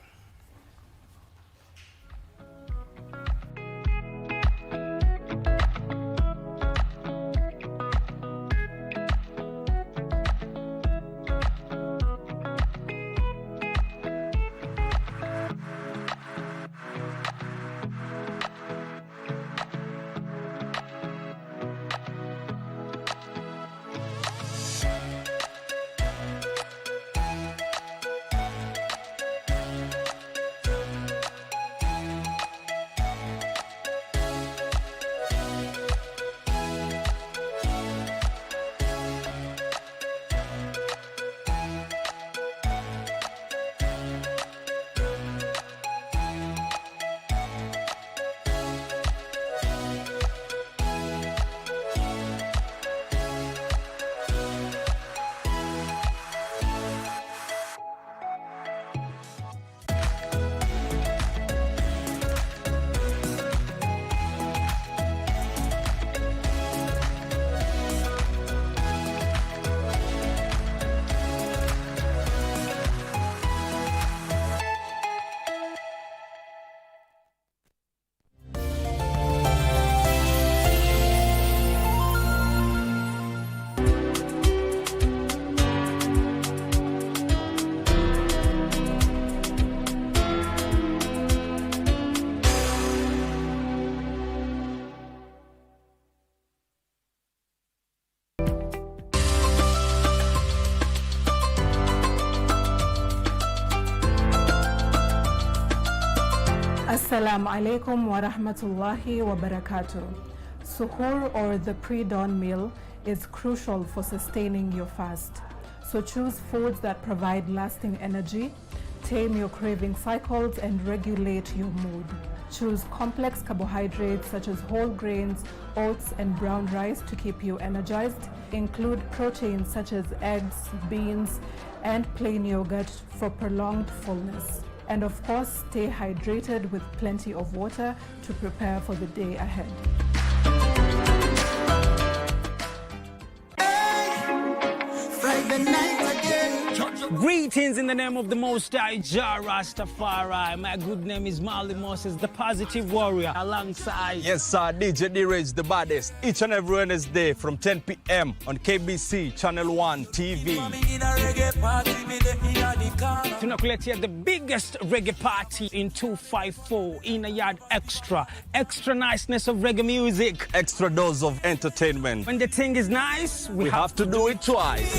Assalamu alaikum wa rahmatullahi wa barakatuh. Suhoor, or the pre-dawn meal, is crucial for sustaining your fast. So choose foods that provide lasting energy, tame your craving cycles, and regulate your mood. Choose complex carbohydrates such as whole grains, oats, and brown rice to keep you energized. Include proteins such as eggs, beans, and plain yogurt for prolonged fullness. And of course, stay hydrated with plenty of water to prepare for the day ahead. Greetings in the name of the Most High Jah Rastafari. My good name is Marley Moses, the positive warrior, alongside... Yes, sir, DJ D-Rage, the baddest. Each and every Wednesday from 10 p.m. on KBC Channel 1 TV. Tunakuletea the biggest reggae party in 254 in a yard extra. Extra niceness of reggae music. Extra dose of entertainment. When the thing is nice, we have to do it twice.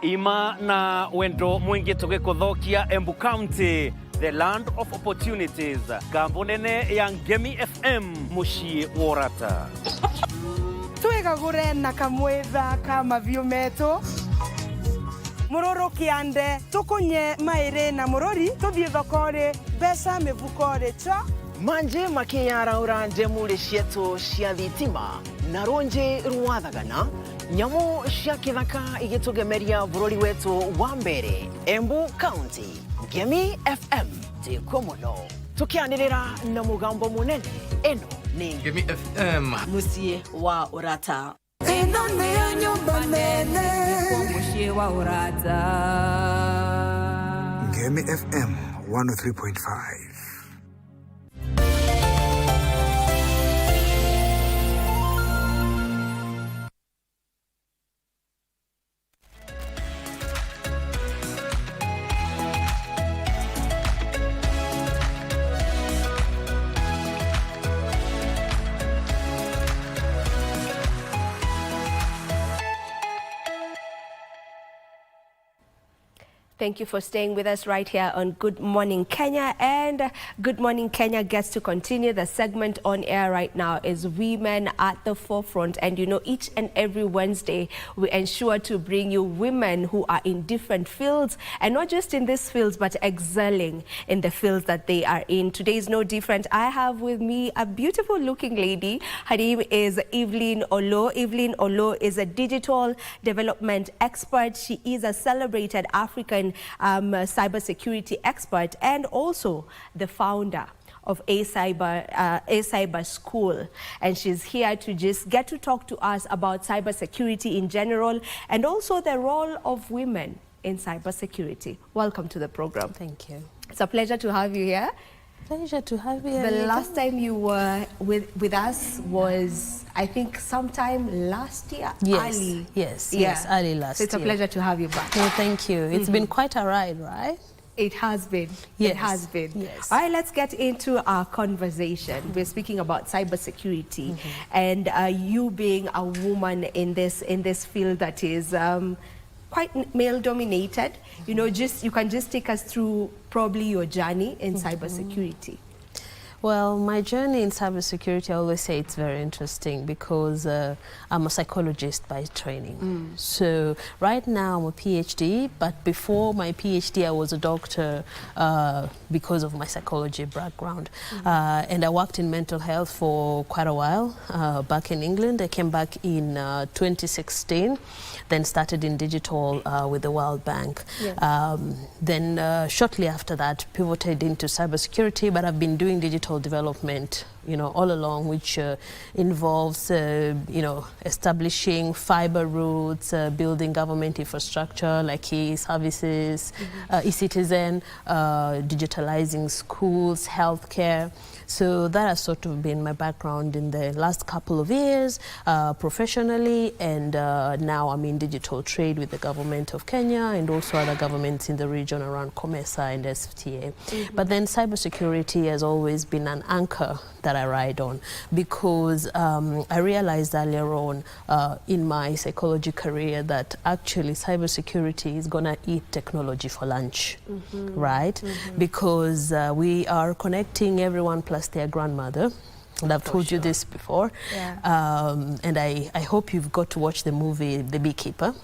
Ima na wendo mwingi tugikuthokia Embu County, the land of opportunities. Kambunene ya Ngemi FM mushi worata. Twegagure na kamwetha kama Viewmeto. Muroro kiande tukunye maire na murori tuthie thokore besa mivukore cha manje makeyara uranje mure cietu cia thitima na ronje rwathagana nyamu cia kithaka igitugemeria bururi wetu wa mbere Embu County. Ngemi FM tikuo muno tukianirira na mugambo munene. Eno ni Ngemi FM, musie wa urata. Eno ni nyumba nene musie wa urata. Ngemi FM 103.5. Thank you for staying with us right here on Good Morning Kenya. And Good Morning Kenya gets to continue. The segment on air right now is Women at the Forefront. And you know, each and every Wednesday, we ensure to bring you women who are in different fields, and not just in these fields, but excelling in the fields that they are in. Today is no different. I have with me a beautiful looking lady. Her name is Evelyn Olo. Evelyn Olo is a digital development expert. She is a celebrated African cybersecurity expert, and also the founder of a cyber school. And she's here to just get to talk to us about cybersecurity in general, and also the role of women in cybersecurity. Welcome to the program. Thank you. It's a pleasure to have you here. Pleasure to have you. The last time you were with us was, I think, sometime last year. Yes, early. yes, early last year. So it's a pleasure to have you back. Well, thank you. It's been quite a ride, right? It has been. Yes. It has been. Yes. All right, let's get into our conversation. We're speaking about cybersecurity, and you being a woman in this field that is quite male-dominated. You know, you can just take us through probably your journey in cybersecurity. Well, my journey in cybersecurity, I always say it's very interesting because I'm a psychologist by training. So right now I'm a PhD, but before my PhD I was a doctor because of my psychology background. And I worked in mental health for quite a while back in England. I came back in 2016, then started in digital with the World Bank. Then shortly after that pivoted into cybersecurity, but I've been doing digital development, you know, all along, which involves, you know, establishing fiber routes, building government infrastructure like e-services, e-citizen, digitalizing schools, healthcare. So that has sort of been my background in the last couple of years professionally, and now I'm in digital trade with the government of Kenya and also other governments in the region around COMESA and SFTA. But then cybersecurity has always been an anchor that I ride on, because I realized earlier on in my psychology career that actually cybersecurity is gonna eat technology for lunch, right? Because we are connecting everyone plus their grandmother. And I've told you this before. And I hope you've got to watch the movie The Beekeeper.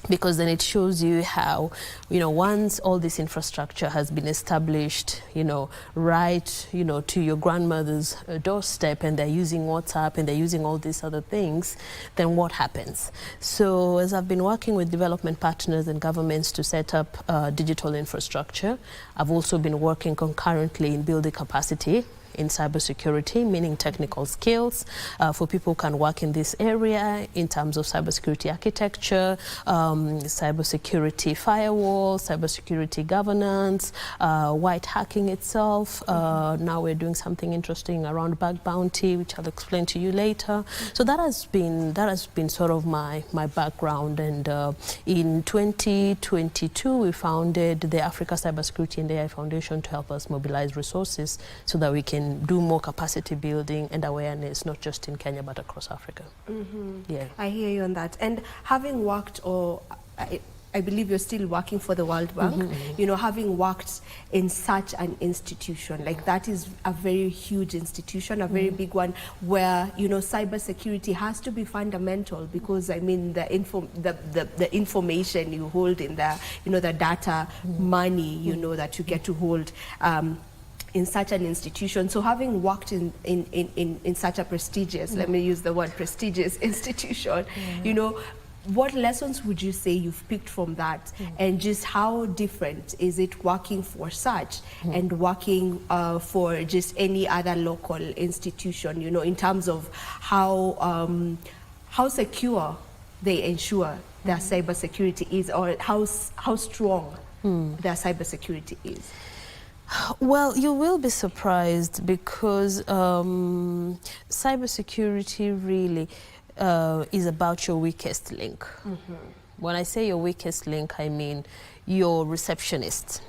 Because then it shows you how, you know, once all this infrastructure has been established, you know, right, you know, to your grandmother's doorstep, and they're using WhatsApp and they're using all these other things, then what happens? So as I've been working with development partners and governments to set up digital infrastructure, I've also been working concurrently in building capacity in cybersecurity, meaning technical skills for people who can work in this area in terms of cybersecurity architecture, cybersecurity firewall, cybersecurity governance, white hacking itself. Now we're doing something interesting around bug bounty, which I'll explain to you later. So that has been sort of my background. And in 2022, we founded the Africa Cybersecurity and AI Foundation to help us mobilize resources so that we can do more capacity building and awareness, not just in Kenya, but across Africa. Yeah. I hear you on that. And having worked, or I believe you're still working for the World Bank, you know, having worked in such an institution, like that is a very huge institution, a very big one, where, you know, cybersecurity has to be fundamental, because I mean the information you hold in the, you know, the data, money, you know, that you get to hold in such an institution. So having worked in such a prestigious, let me use the word prestigious institution, you know, what lessons would you say you've picked from that, and just how different is it working for such and working for just any other local institution, you know, in terms of how secure they ensure their cybersecurity is, or how strong their cybersecurity is? Well, you will be surprised because cybersecurity really is about your weakest link. When I say your weakest link, I mean your receptionist,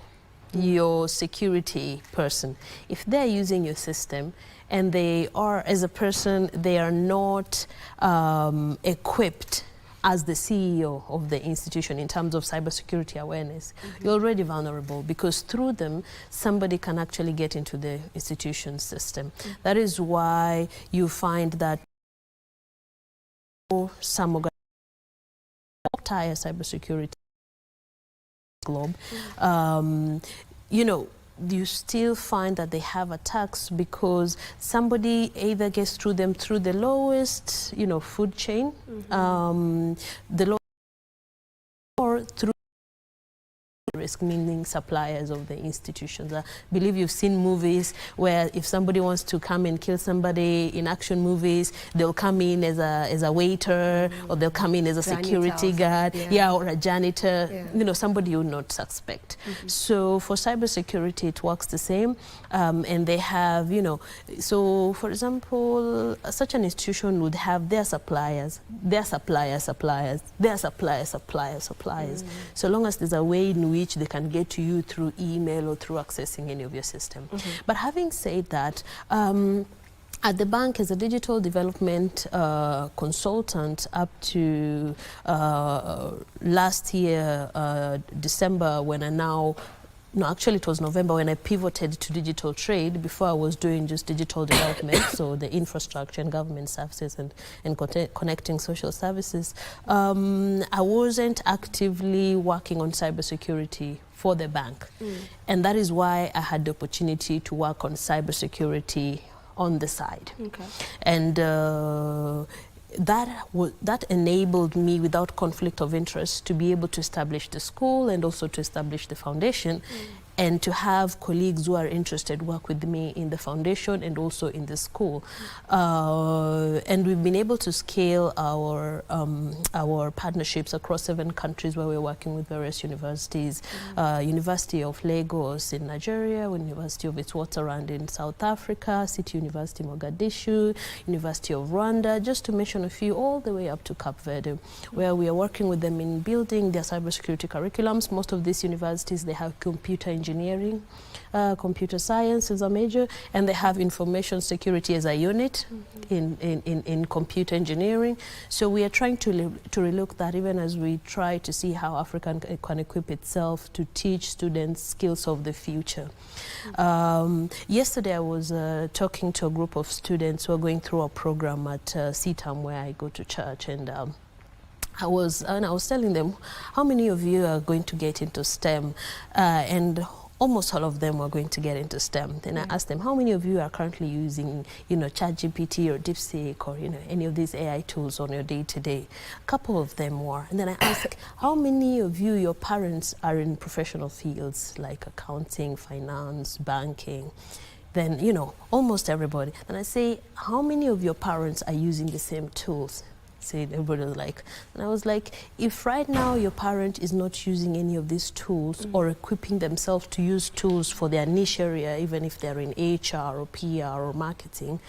your security person. If they're using your system and they are, as a person, they are not equipped as the CEO of the institution in terms of cybersecurity awareness, you're already vulnerable, because through them, somebody can actually get into the institution system. That is why you find that some entire cybersecurity globe, you know, you still find that they have attacks because somebody either gets through them through the lowest, you know, food chain, the low, or through risk, meaning suppliers of the institutions. I believe you've seen movies where if somebody wants to come and kill somebody in action movies, they'll come in as a waiter, or they'll come in as a security guard, or a janitor, you know, somebody you would not suspect. So for cybersecurity, it works the same, and they have, you know, so for example, such an institution would have their suppliers, their suppliers, their suppliers. So long as there's a way in which they can get to you through email or through accessing any of your system. But having said that, at the bank, as a digital development consultant, up to last year, December, when actually it was November when I pivoted to digital trade. Before I was doing just digital development, so the infrastructure and government services and connecting social services. I wasn't actively working on cybersecurity for the bank. And that is why I had the opportunity to work on cybersecurity on the side. And that enabled me, without conflict of interest, to be able to establish the school and also to establish the foundation, and to have colleagues who are interested work with me in the foundation and also in the school. And we've been able to scale our partnerships across 7 countries where we're working with various universities. University of Lagos in Nigeria, University of Witwatersrand in South Africa, City University Mogadishu, University of Rwanda, just to mention a few, all the way up to Cape Verde, where we are working with them in building their cybersecurity curriculums. Most of these universities, they have computer engineering, computer science as a major, and they have information security as a unit in computer engineering. So we are trying to relook that, even as we try to see how Africa can equip itself to teach students skills of the future. Yesterday I was talking to a group of students who are going through a program at CETAM, where I go to church, and I was telling them, how many of you are going to get into STEM? And almost all of them were going to get into STEM. Then I asked them, how many of you are currently using, you know, ChatGPT or DeepSeek or, you know, any of these AI tools on your day-to-day? A couple of them were. And then I asked, how many of you, your parents, are in professional fields like accounting, finance, banking? Then, you know, almost everybody. And I say, how many of your parents are using the same tools? Say, everybody was like, and I was like, if right now your parent is not using any of these tools or equipping themselves to use tools for their niche area, even if they're in HR or PR or marketing,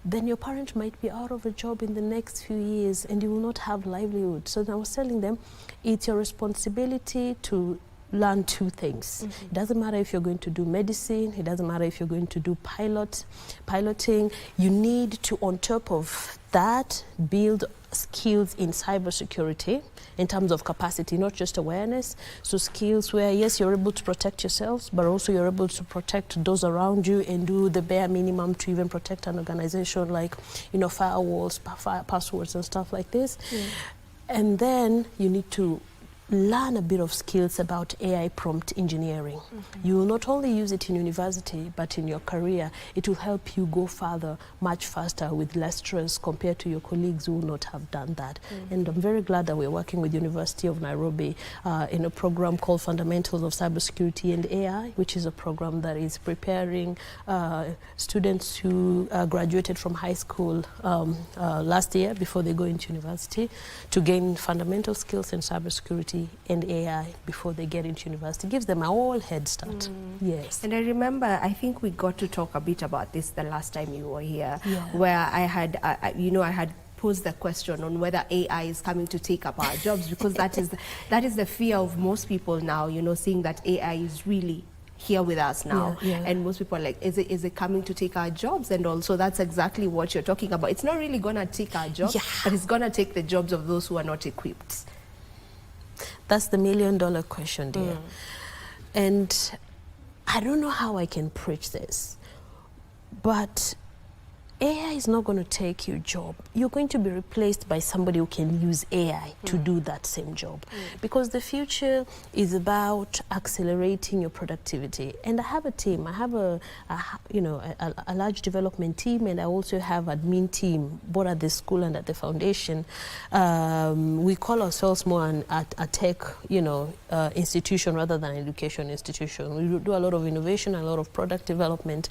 then your parent might be out of a job in the next few years and you will not have livelihood. So I was telling them, it's your responsibility to learn 2 things. It doesn't matter if you're going to do medicine, it doesn't matter if you're going to do piloting. You need to, on top of that, build skills in cybersecurity in terms of capacity, not just awareness. So skills where, yes, you're able to protect yourselves, but also you're able to protect those around you and do the bare minimum to even protect an organization, like, you know, firewalls, passwords and stuff like this. And then you need to learn a bit of skills about AI prompt engineering. You will not only use it in university, but in your career, it will help you go further much faster with less stress compared to your colleagues who will not have done that. And I'm very glad that we're working with University of Nairobi in a program called Fundamentals of Cybersecurity and AI, which is a program that is preparing students who graduated from high school last year before they go into university to gain fundamental skills in cybersecurity and AI before they get into university. Gives them a whole head start. Yes. And I remember, I think we got to talk a bit about this the last time you were here, where I had, I had posed the question on whether AI is coming to take up our jobs, because that is the fear of most people now, seeing that AI is really here with us now, and most people are like, is it coming to take our jobs? And also that's exactly what you're talking about. It's not really gonna take our jobs, but it's gonna take the jobs of those who are not equipped. That's the $1 million question, dear. And I don't know how I can preach this, but AI is not going to take your job. You're going to be replaced by somebody who can use AI to do that same job. Because the future is about accelerating your productivity. And I have a team. I have a large development team, and I also have admin team, both at the school and at the foundation. We call ourselves more a tech, institution rather than an education institution. We do a lot of innovation, a lot of product development.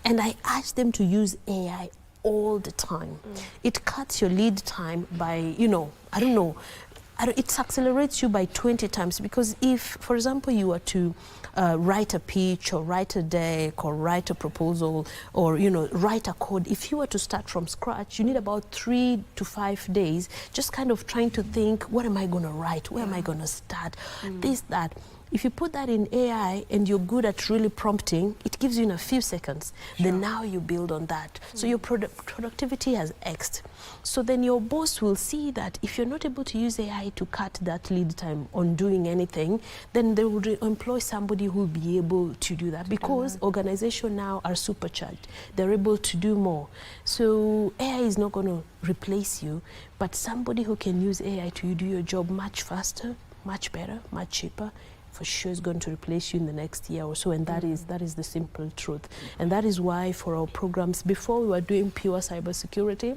And I urge them to use AI all the time. It cuts your lead time by, it accelerates you by 20 times. Because if, for example, you were to write a pitch or write a deck or write a proposal or, write a code, if you were to start from scratch, you need about 3 to 5 days just kind of trying to think, what am I going to write? Where am I going to start? This, that. If you put that in AI and you're good at really prompting, it gives you in a few seconds. Then now you build on that. So your productivity has X'd. So then your boss will see that if you're not able to use AI to cut that lead time on doing anything, then they will employ somebody who will be able to do that, because organizations now are supercharged. They're able to do more. So AI is not going to replace you, but somebody who can use AI to do your job much faster, much better, much cheaper, for sure is going to replace you in the next year or so, and that is the simple truth. And that is why for our programs, before we were doing pure cybersecurity,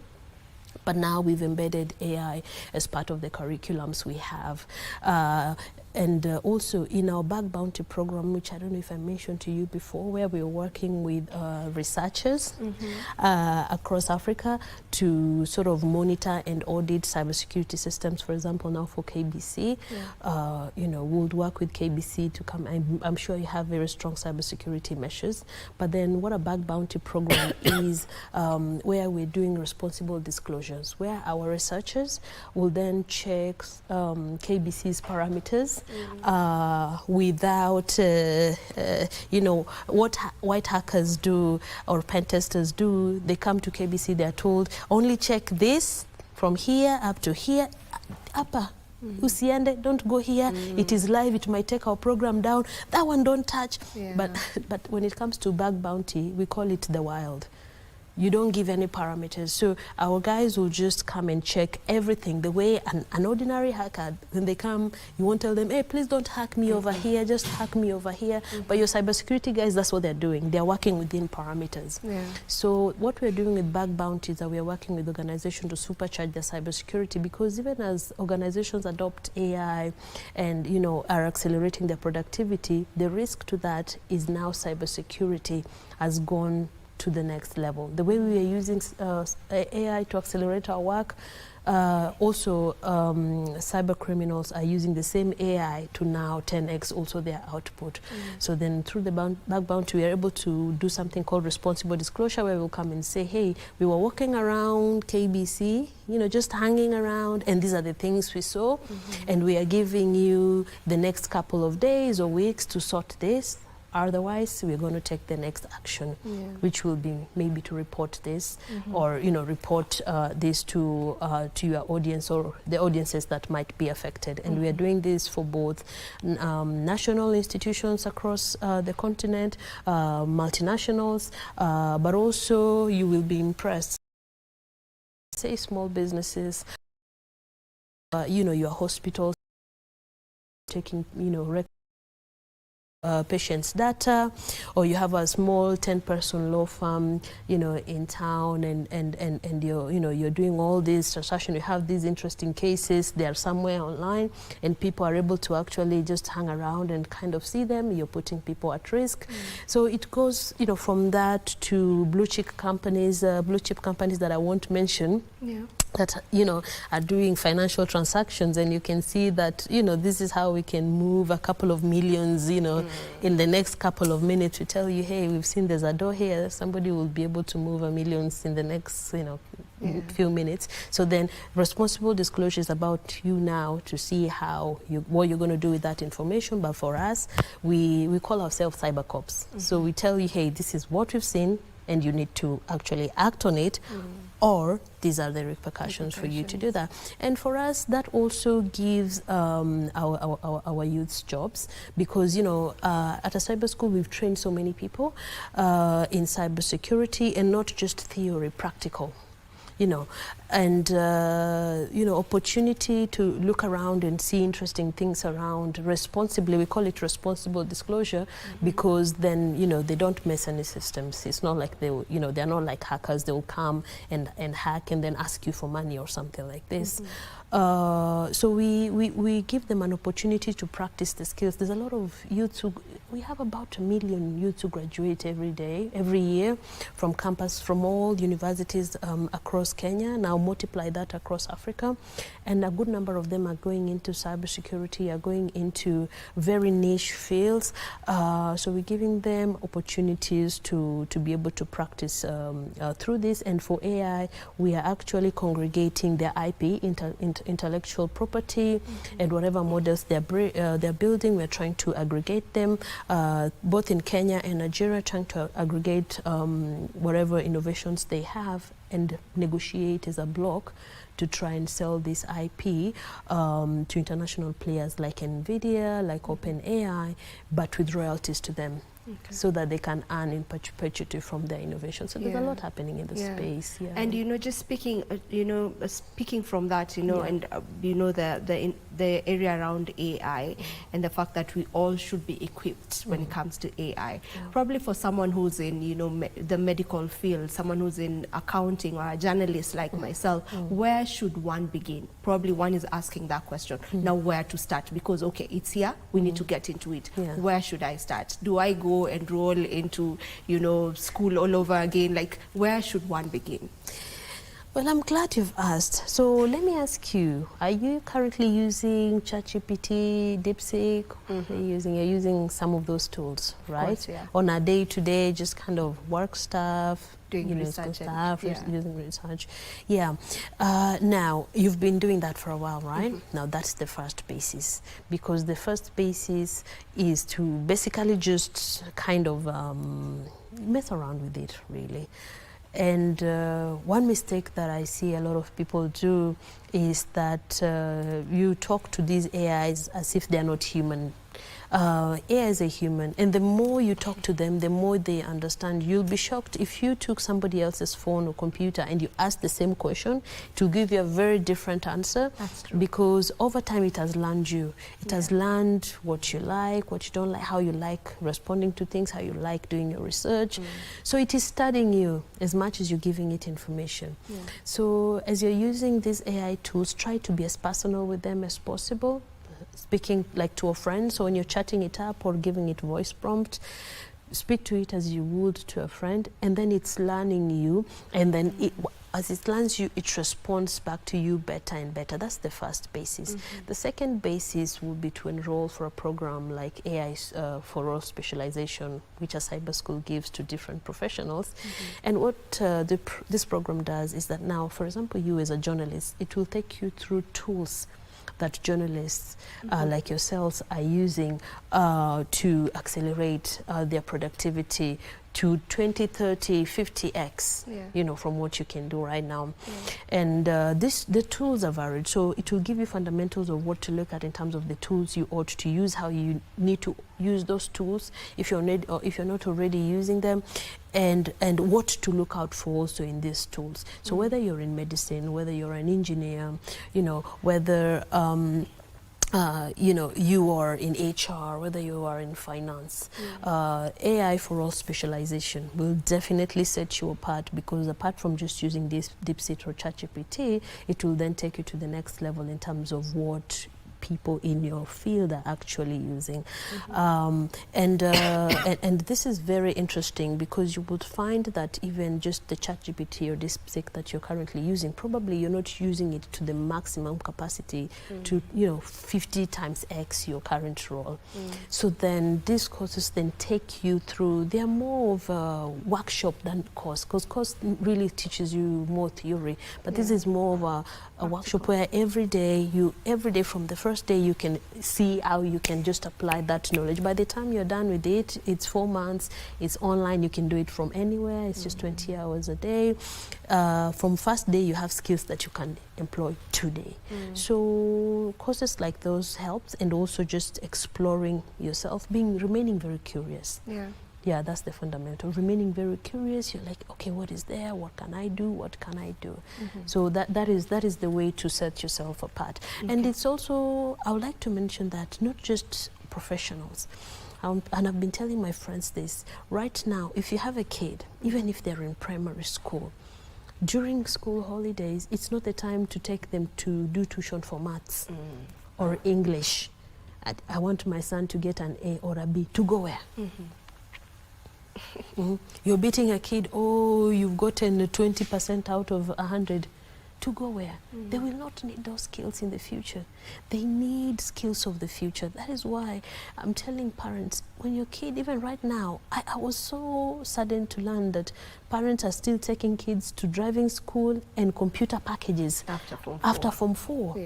but now we've embedded AI as part of the curriculums we have. And also in our Bug Bounty program, which I don't know if I mentioned to you before, where we're working with researchers across Africa to sort of monitor and audit cybersecurity systems. For example, now for KBC, we'll work with KBC to come. I'm sure you have very strong cybersecurity measures. But then what a Bug Bounty program is, where we're doing responsible disclosures, where our researchers will then check KBC's parameters without, what white hackers do or pen testers do. They come to KBC, they're told, only check this from here up to here, upper. Usiende, don't go here. It is live, it might take our program down. That one don't touch. But when it comes to Bug Bounty, we call it the wild. You don't give any parameters. So our guys will just come and check everything the way an ordinary hacker, when they come, you won't tell them, hey, please don't hack me over here, just hack me over here. But your cybersecurity guys, that's what they're doing. They're working within parameters. So what we're doing with Bug Bounty is that we're working with organizations to supercharge their cybersecurity, because even as organizations adopt AI and, are accelerating their productivity, the risk to that is now cybersecurity has gone to the next level. The way we are using AI to accelerate our work, also cyber criminals are using the same AI to now 10x also their output. So then through the Bug Bounty, we are able to do something called responsible disclosure, where we'll come and say, hey, we were walking around KBC, just hanging around, and these are the things we saw, and we are giving you the next couple of days or weeks to sort this. Otherwise, we're going to take the next action, which will be maybe to report this or, report this to your audience or the audiences that might be affected. And we are doing this for both national institutions across the continent, multinationals, but also you will be impressed. Say small businesses, your hospitals, taking, you know, patients' data, or you have a small 10-person law firm, you know, in town, and you're, you know, you're doing all these transactions. You have these interesting cases. They are somewhere online, and people are able to actually just hang around and kind of see them. You're putting people at risk. So it goes, you know, from that to blue chip companies that I won't mention. Yeah. That, you know, are doing financial transactions, and you can see that, you know, this is how we can move a couple of millions, you know, in the next couple of minutes. We tell you, hey, we've seen there's a door here, somebody will be able to move $1 million in the next, you know, few minutes. So then responsible disclosure is about you now to see how what you're going to do with that information. But for us, we call ourselves cyber cops. So we tell you, hey, this is what we've seen, and you need to actually act on it, or these are the repercussions for you to do that. And for us, that also gives our youths jobs, because, you know, at a cyber school, we've trained so many people in cybersecurity, and not just theory, practical. You know, and, you know, opportunity to look around and see interesting things around responsibly. We call it responsible disclosure, because then, you know, they don't mess any systems. It's not like they, you know, they're not like hackers. They'll come and hack and then ask you for money or something like this. So we give them an opportunity to practice the skills. There's a lot of youth who, we have about 1 million youth who graduate every year from campus, from all universities across Kenya. Now multiply that across Africa, and a good number of them are going into cybersecurity, are going into very niche fields. So we're giving them opportunities to be able to practice through this. And for AI, we are actually congregating their IP, intellectual property, and whatever models they're building. We're trying to aggregate them, both in Kenya and Nigeria, trying to aggregate whatever innovations they have and negotiate as a block to try and sell this IP to international players like NVIDIA, like OpenAI, but with royalties to them. So that they can earn in perpetuity from their innovation. So there's a lot happening in the space. And, you know, just speaking, you know, speaking from that, you know, and, you know, the area around AI and the fact that we all should be equipped when it comes to AI. Probably for someone who's in, you know, the medical field, someone who's in accounting, or a journalist like myself, where should one begin? Probably one is asking that question. Now, where to start? Because, okay, it's here, we need to get into it. Where should I start? Do I go enroll into, you know, school all over again? Like, where should one begin? Well, I'm glad you've asked. So let me ask you, are you currently using ChatGPT, DeepSeek? You're using some of those tools, right? Course, on a day-to-day, just kind of work stuff, doing research stuff, using research. Now, you've been doing that for a while, right? Now, that's the first basis, because the first basis is to basically just kind of mess around with it, really. And one mistake that I see a lot of people do is that you talk to these AIs as if they're not human. AI is a human, and the more you talk to them, the more they understand. You'll be shocked if you took somebody else's phone or computer and you ask the same question to give you a very different answer. That's true. Because over time it has learned you. It has learned what you like, what you don't like, how you like responding to things, how you like doing your research. So it is studying you as much as you're giving it information. So as you're using these AI tools, try to be as personal with them as possible. Speaking like to a friend, so when you're chatting it up or giving it voice prompt, speak to it as you would to a friend, and then it's learning you, and then as it learns you, it responds back to you better and better. That's the first basis. The second basis would be to enroll for a program like AI for All Specialization, which a cyber school gives to different professionals. And what this program does is that now, for example, you as a journalist, it will take you through tools that journalists like yourselves are using to accelerate their productivity to 20, 30, 50x, you know, from what you can do right now. And the tools are varied, so it will give you fundamentals of what to look at in terms of the tools you ought to use, how you need to use those tools if you're not already using them, and what to look out for also in these tools. So whether you're in medicine, whether you're an engineer, you know, whether you know, you are in HR, whether you are in finance, AI for all specialization will definitely set you apart, because apart from just using this DeepSeek or ChatGPT, it will then take you to the next level in terms of what people in your field are actually using. And this is very interesting, because you would find that even just the ChatGPT or DeepSeek that you're currently using, probably you're not using it to the maximum capacity to, you know, 50 times X your current role. So then these courses then take you through, they're more of a workshop than course, because course really teaches you more theory, but this is more of a workshop where every day from the first day you can see how you can just apply that knowledge. By the time you're done with it, it's 4 months, it's online, you can do it from anywhere, it's just 20 hours a day. From first day you have skills that you can employ today. So courses like those helps, and also just exploring yourself, remaining very curious. Yeah, that's the fundamental. Remaining very curious. You're like, okay, what is there? What can I do? What can I do? So that is the way to set yourself apart. And it's also, I would like to mention that not just professionals. And I've been telling my friends this. Right now, if you have a kid, even if they're in primary school, during school holidays, it's not the time to take them to do tuition for maths or English. I want my son to get an A or a B. To go where? You're beating a kid, oh, you've gotten 20% out of 100. To go where? They will not need those skills in the future. They need skills of the future. That is why I'm telling parents, when your kid, even right now, I was so saddened to learn that parents are still taking kids to driving school and computer packages after Form 4.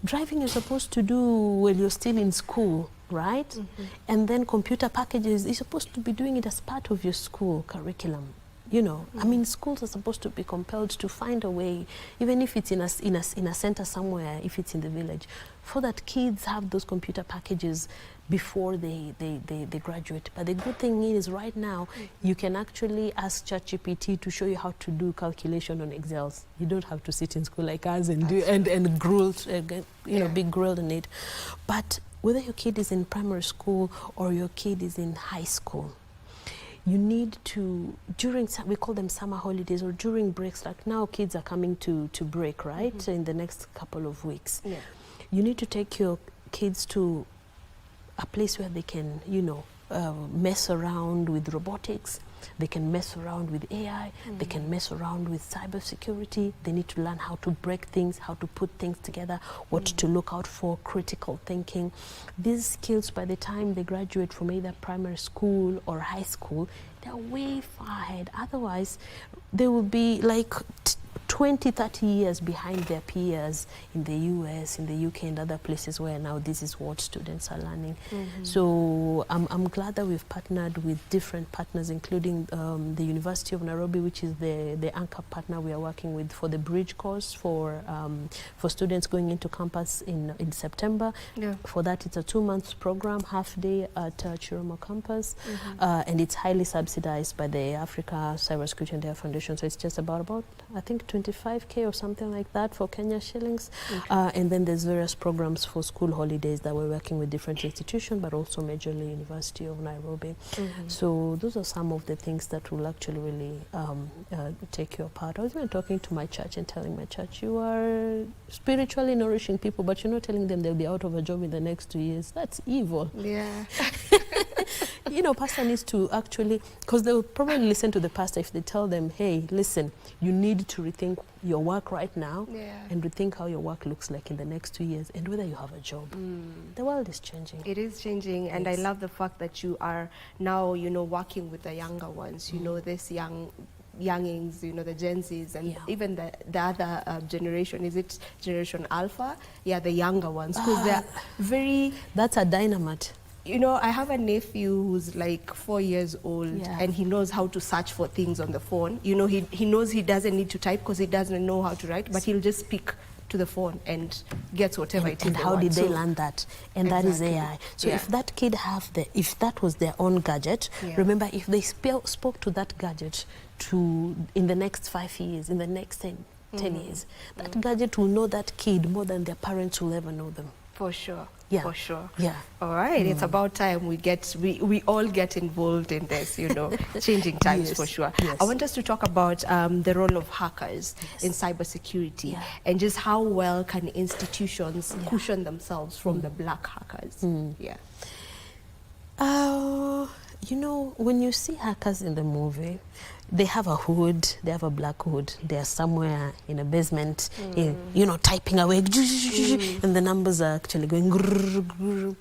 Driving you're supposed to do while you're still in school, right? And then computer packages, you're supposed to be doing it as part of your school curriculum. You know, I mean, schools are supposed to be compelled to find a way, even if it's in a center somewhere, if it's in the village, for that kids have those computer packages before they graduate. But the good thing is right now, you can actually ask ChatGPT to show you how to do calculation on Excel. You don't have to sit in school like us and do and grilled, you know, be grilled in it. But whether your kid is in primary school or your kid is in high school, you need to, we call them summer holidays, or during breaks, like now kids are coming to break, right? In the next couple of weeks. You need to take your kids to a place where they can, you know, mess around with robotics, they can mess around with AI, they can mess around with cybersecurity. They need to learn how to break things, how to put things together, what to look out for, critical thinking. These skills, by the time they graduate from either primary school or high school, they're way far ahead. Otherwise, they will be like 20, 30 years behind their peers in the US, in the UK, and other places where now this is what students are learning. So I'm glad that we've partnered with different partners, including the University of Nairobi, which is the anchor partner we are working with for the bridge course for students going into campus in September. For that, it's a 2-month program, half day at Chiroma campus, and it's highly subsidized by the Africa Cybersecurity and Data Foundation. So it's just about I think 25K or something like that for Kenya shillings. And then there's various programs for school holidays that we're working with different institutions, but also majorly University of Nairobi. So those are some of the things that will actually really take you apart. I was even talking to my church and telling my church, you are spiritually nourishing people, but you're not telling them they'll be out of a job in the next 2 years. That's evil. You know, pastor needs to actually, because they will probably listen to the pastor if they tell them, hey, listen, you need to rethink your work right now and rethink how your work looks like in the next 2 years and whether you have a job. The world is changing. It is changing, and I love the fact that you are now, you know, working with the younger ones, you know, this youngings, you know, the Gen Zs, and even the other generation. Is it Generation Alpha? Yeah, the younger ones, because they're very... That's a dynamite. You know, I have a nephew who's like 4 years old, and he knows how to search for things on the phone. You know, he knows he doesn't need to type because he doesn't know how to write, but he'll just speak to the phone and gets whatever it is. And how did they learn that? And that is AI. So if that kid if that was their own gadget, remember, if they spoke to that gadget in the next 5 years, in the next 10 years, that gadget will know that kid more than their parents will ever know them. For sure. Yeah. For sure. Yeah. All right. It's about time we all get involved in this, you know, changing times for sure. Yes. I want us to talk about the role of hackers in cybersecurity and just how well can institutions cushion themselves from the black hackers. Yeah. You know, when you see hackers in the movie, they have a hood, they have a black hood. They're somewhere in a basement, you know, typing away, and the numbers are actually going grrr, grrr.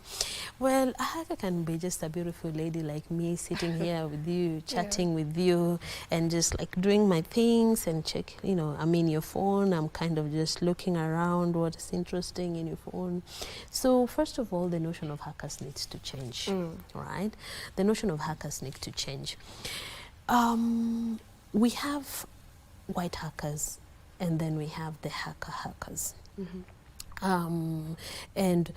Well, a hacker can be just a beautiful lady like me, sitting here with you, chatting with you, and just like doing my things and check, you know, I'm in your phone, I'm kind of just looking around what is interesting in your phone. So first of all, the notion of hackers needs to change, right? The notion of hackers needs to change. We have white hackers, and then we have the hackers. And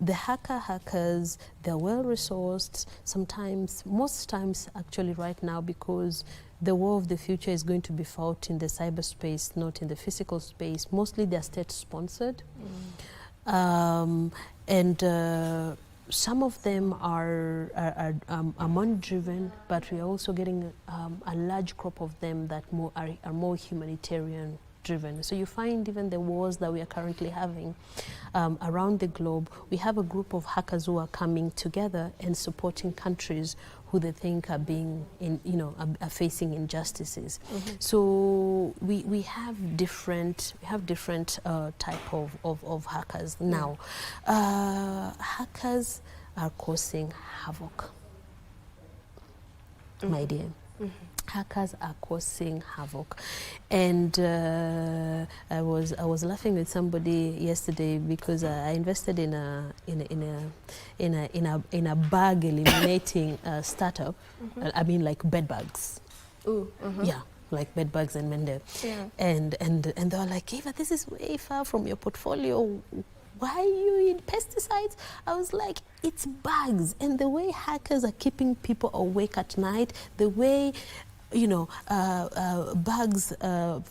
the hackers, they're well-resourced, sometimes, most times actually right now, because the war of the future is going to be fought in the cyberspace, not in the physical space. Mostly they're state-sponsored. Some of them are money-driven, but we're also getting a large crop of them that are more humanitarian driven. So you find even the wars that we are currently having around the globe, we have a group of hackers who are coming together and supporting countries who they think are being, are facing injustices. So we have different type of hackers now. Hackers are causing havoc, my dear. Hackers are causing havoc, and I was laughing with somebody yesterday because I invested in a bag eliminating startup. I mean, like bed bugs. Yeah, like bed bugs and Mende. And they were like, Eva, this is way far from your portfolio. Why are you in pesticides? I was like, it's bugs, and the way hackers are keeping people awake at night, the way bugs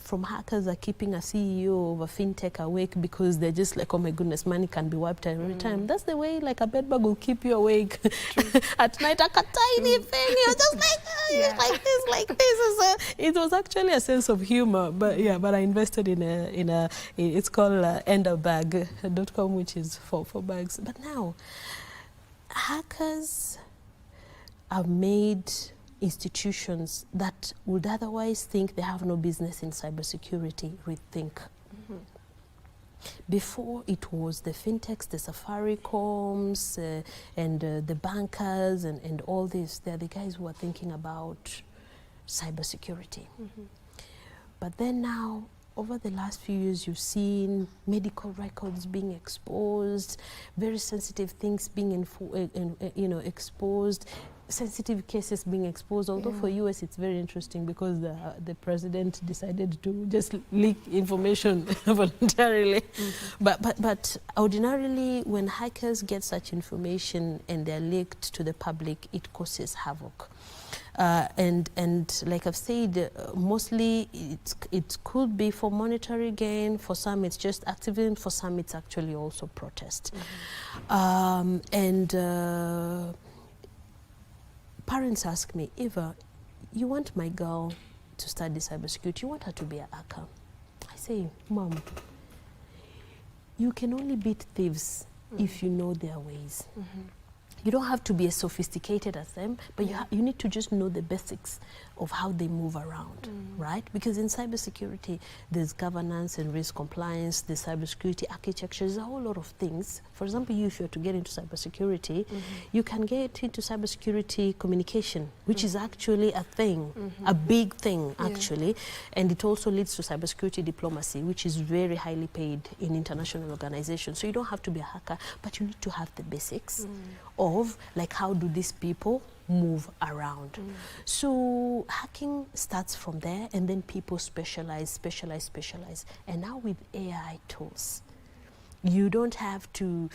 from hackers are keeping a CEO of a fintech awake because they're just like, oh my goodness, money can be wiped every time. That's the way like a bed bug will keep you awake at night. Like a tiny thing, you're just like, like this. It was actually a sense of humor, but yeah, but I invested in a it's called enderbag.com, which is for bags. But now, hackers have made institutions that would otherwise think they have no business in cybersecurity rethink. Before it was the fintechs, the Safaricoms, and the bankers and all this. They're the guys who are thinking about cybersecurity. But then now, over the last few years, you've seen medical records being exposed, very sensitive things being exposed, sensitive cases being exposed. Although for US it's very interesting because the president decided to just leak information voluntarily. But ordinarily, when hackers get such information and they're leaked to the public, it causes havoc. And like I've said, mostly it could be for monetary gain. For some, it's just activism. For some, it's actually also protest. Parents ask me, Eva, you want my girl to study cybersecurity? You want her to be a hacker? I say, Mom, you can only beat thieves if you know their ways. You don't have to be as sophisticated as them, but you need to just know the basics of how they move around, right? Because in cybersecurity, there's governance and risk compliance, there's cybersecurity architecture, there's a whole lot of things. For example, if you're to get into cybersecurity, you can get into cybersecurity communication, which is actually a thing, a big thing, actually. And it also leads to cybersecurity diplomacy, which is very highly paid in international organizations. So you don't have to be a hacker, but you need to have the basics of, like, how do these people move around. So hacking starts from there, and then people specialize. And now with AI tools, You don't have to,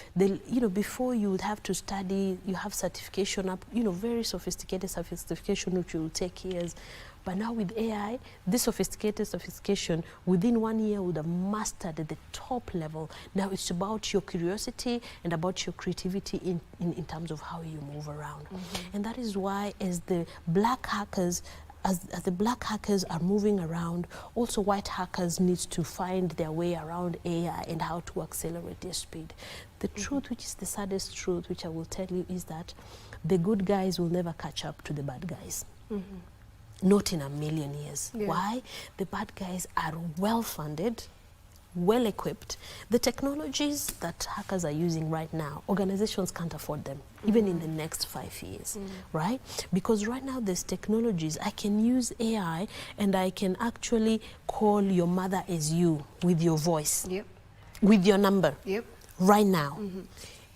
before you would have to study, you have certification up, very sophisticated certification which will take years. But now with AI, this sophistication, within 1 year would have mastered at the top level. Now it's about your curiosity and about your creativity in terms of how you move around. And that is why as the black hackers, as the black hackers are moving around, also white hackers need to find their way around AI and how to accelerate their speed. The truth, which is the saddest truth, which I will tell you, is that the good guys will never catch up to the bad guys. Not in a million years. Yeah. Why? The bad guys are well-funded, well-equipped. The technologies that hackers are using right now, organizations can't afford them, even in the next 5 years, right? Because right now there's technologies. I can use AI and I can actually call your mother as you with your voice, with your number, right now.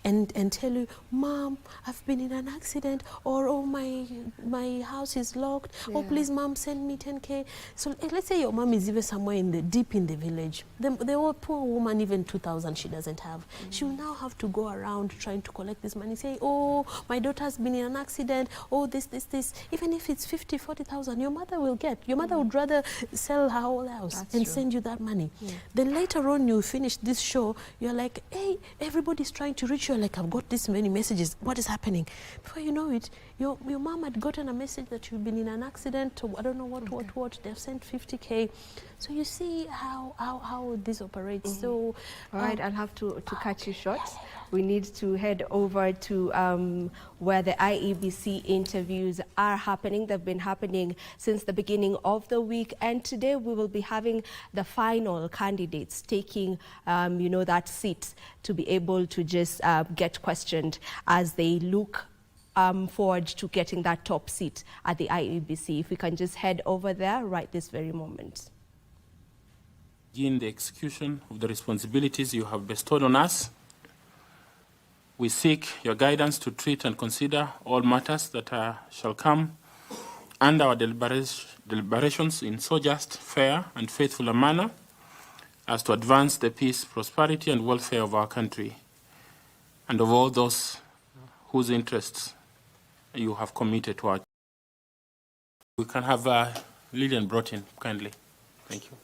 And tell you, Mom, I've been in an accident, or oh, my house is locked. Oh, please, Mom, send me 10K. So let's say your mom is even somewhere deep in the village. The poor woman, even 2,000 she doesn't have. She will now have to go around trying to collect this money, say, oh, my daughter's been in an accident. Oh, this. Even if it's 50, 40,000, your mother will get. Your mother would rather sell her whole house and send you that money. Then later on, you finish this show, you're like, hey, everybody's trying to reach you. Like, I've got this many messages. What is happening? Before you know it, your mom had gotten a message that you've been in an accident, or I don't know what. They've sent 50K. So you see how this operates. So, all right, I'll have to cut you short. We need to head over to where the IEBC interviews are happening. They've been happening since the beginning of the week, and today we will be having the final candidates taking, that seat to be able to just get questioned as they look forward to getting that top seat at the IEBC. If we can just head over there right this very moment. In the execution of the responsibilities you have bestowed on us, we seek your guidance to treat and consider all matters that shall come under our deliberations in so just, fair, and faithful a manner as to advance the peace, prosperity, and welfare of our country and of all those whose interests you have committed to our. We can have Lillian brought in, kindly. Thank you.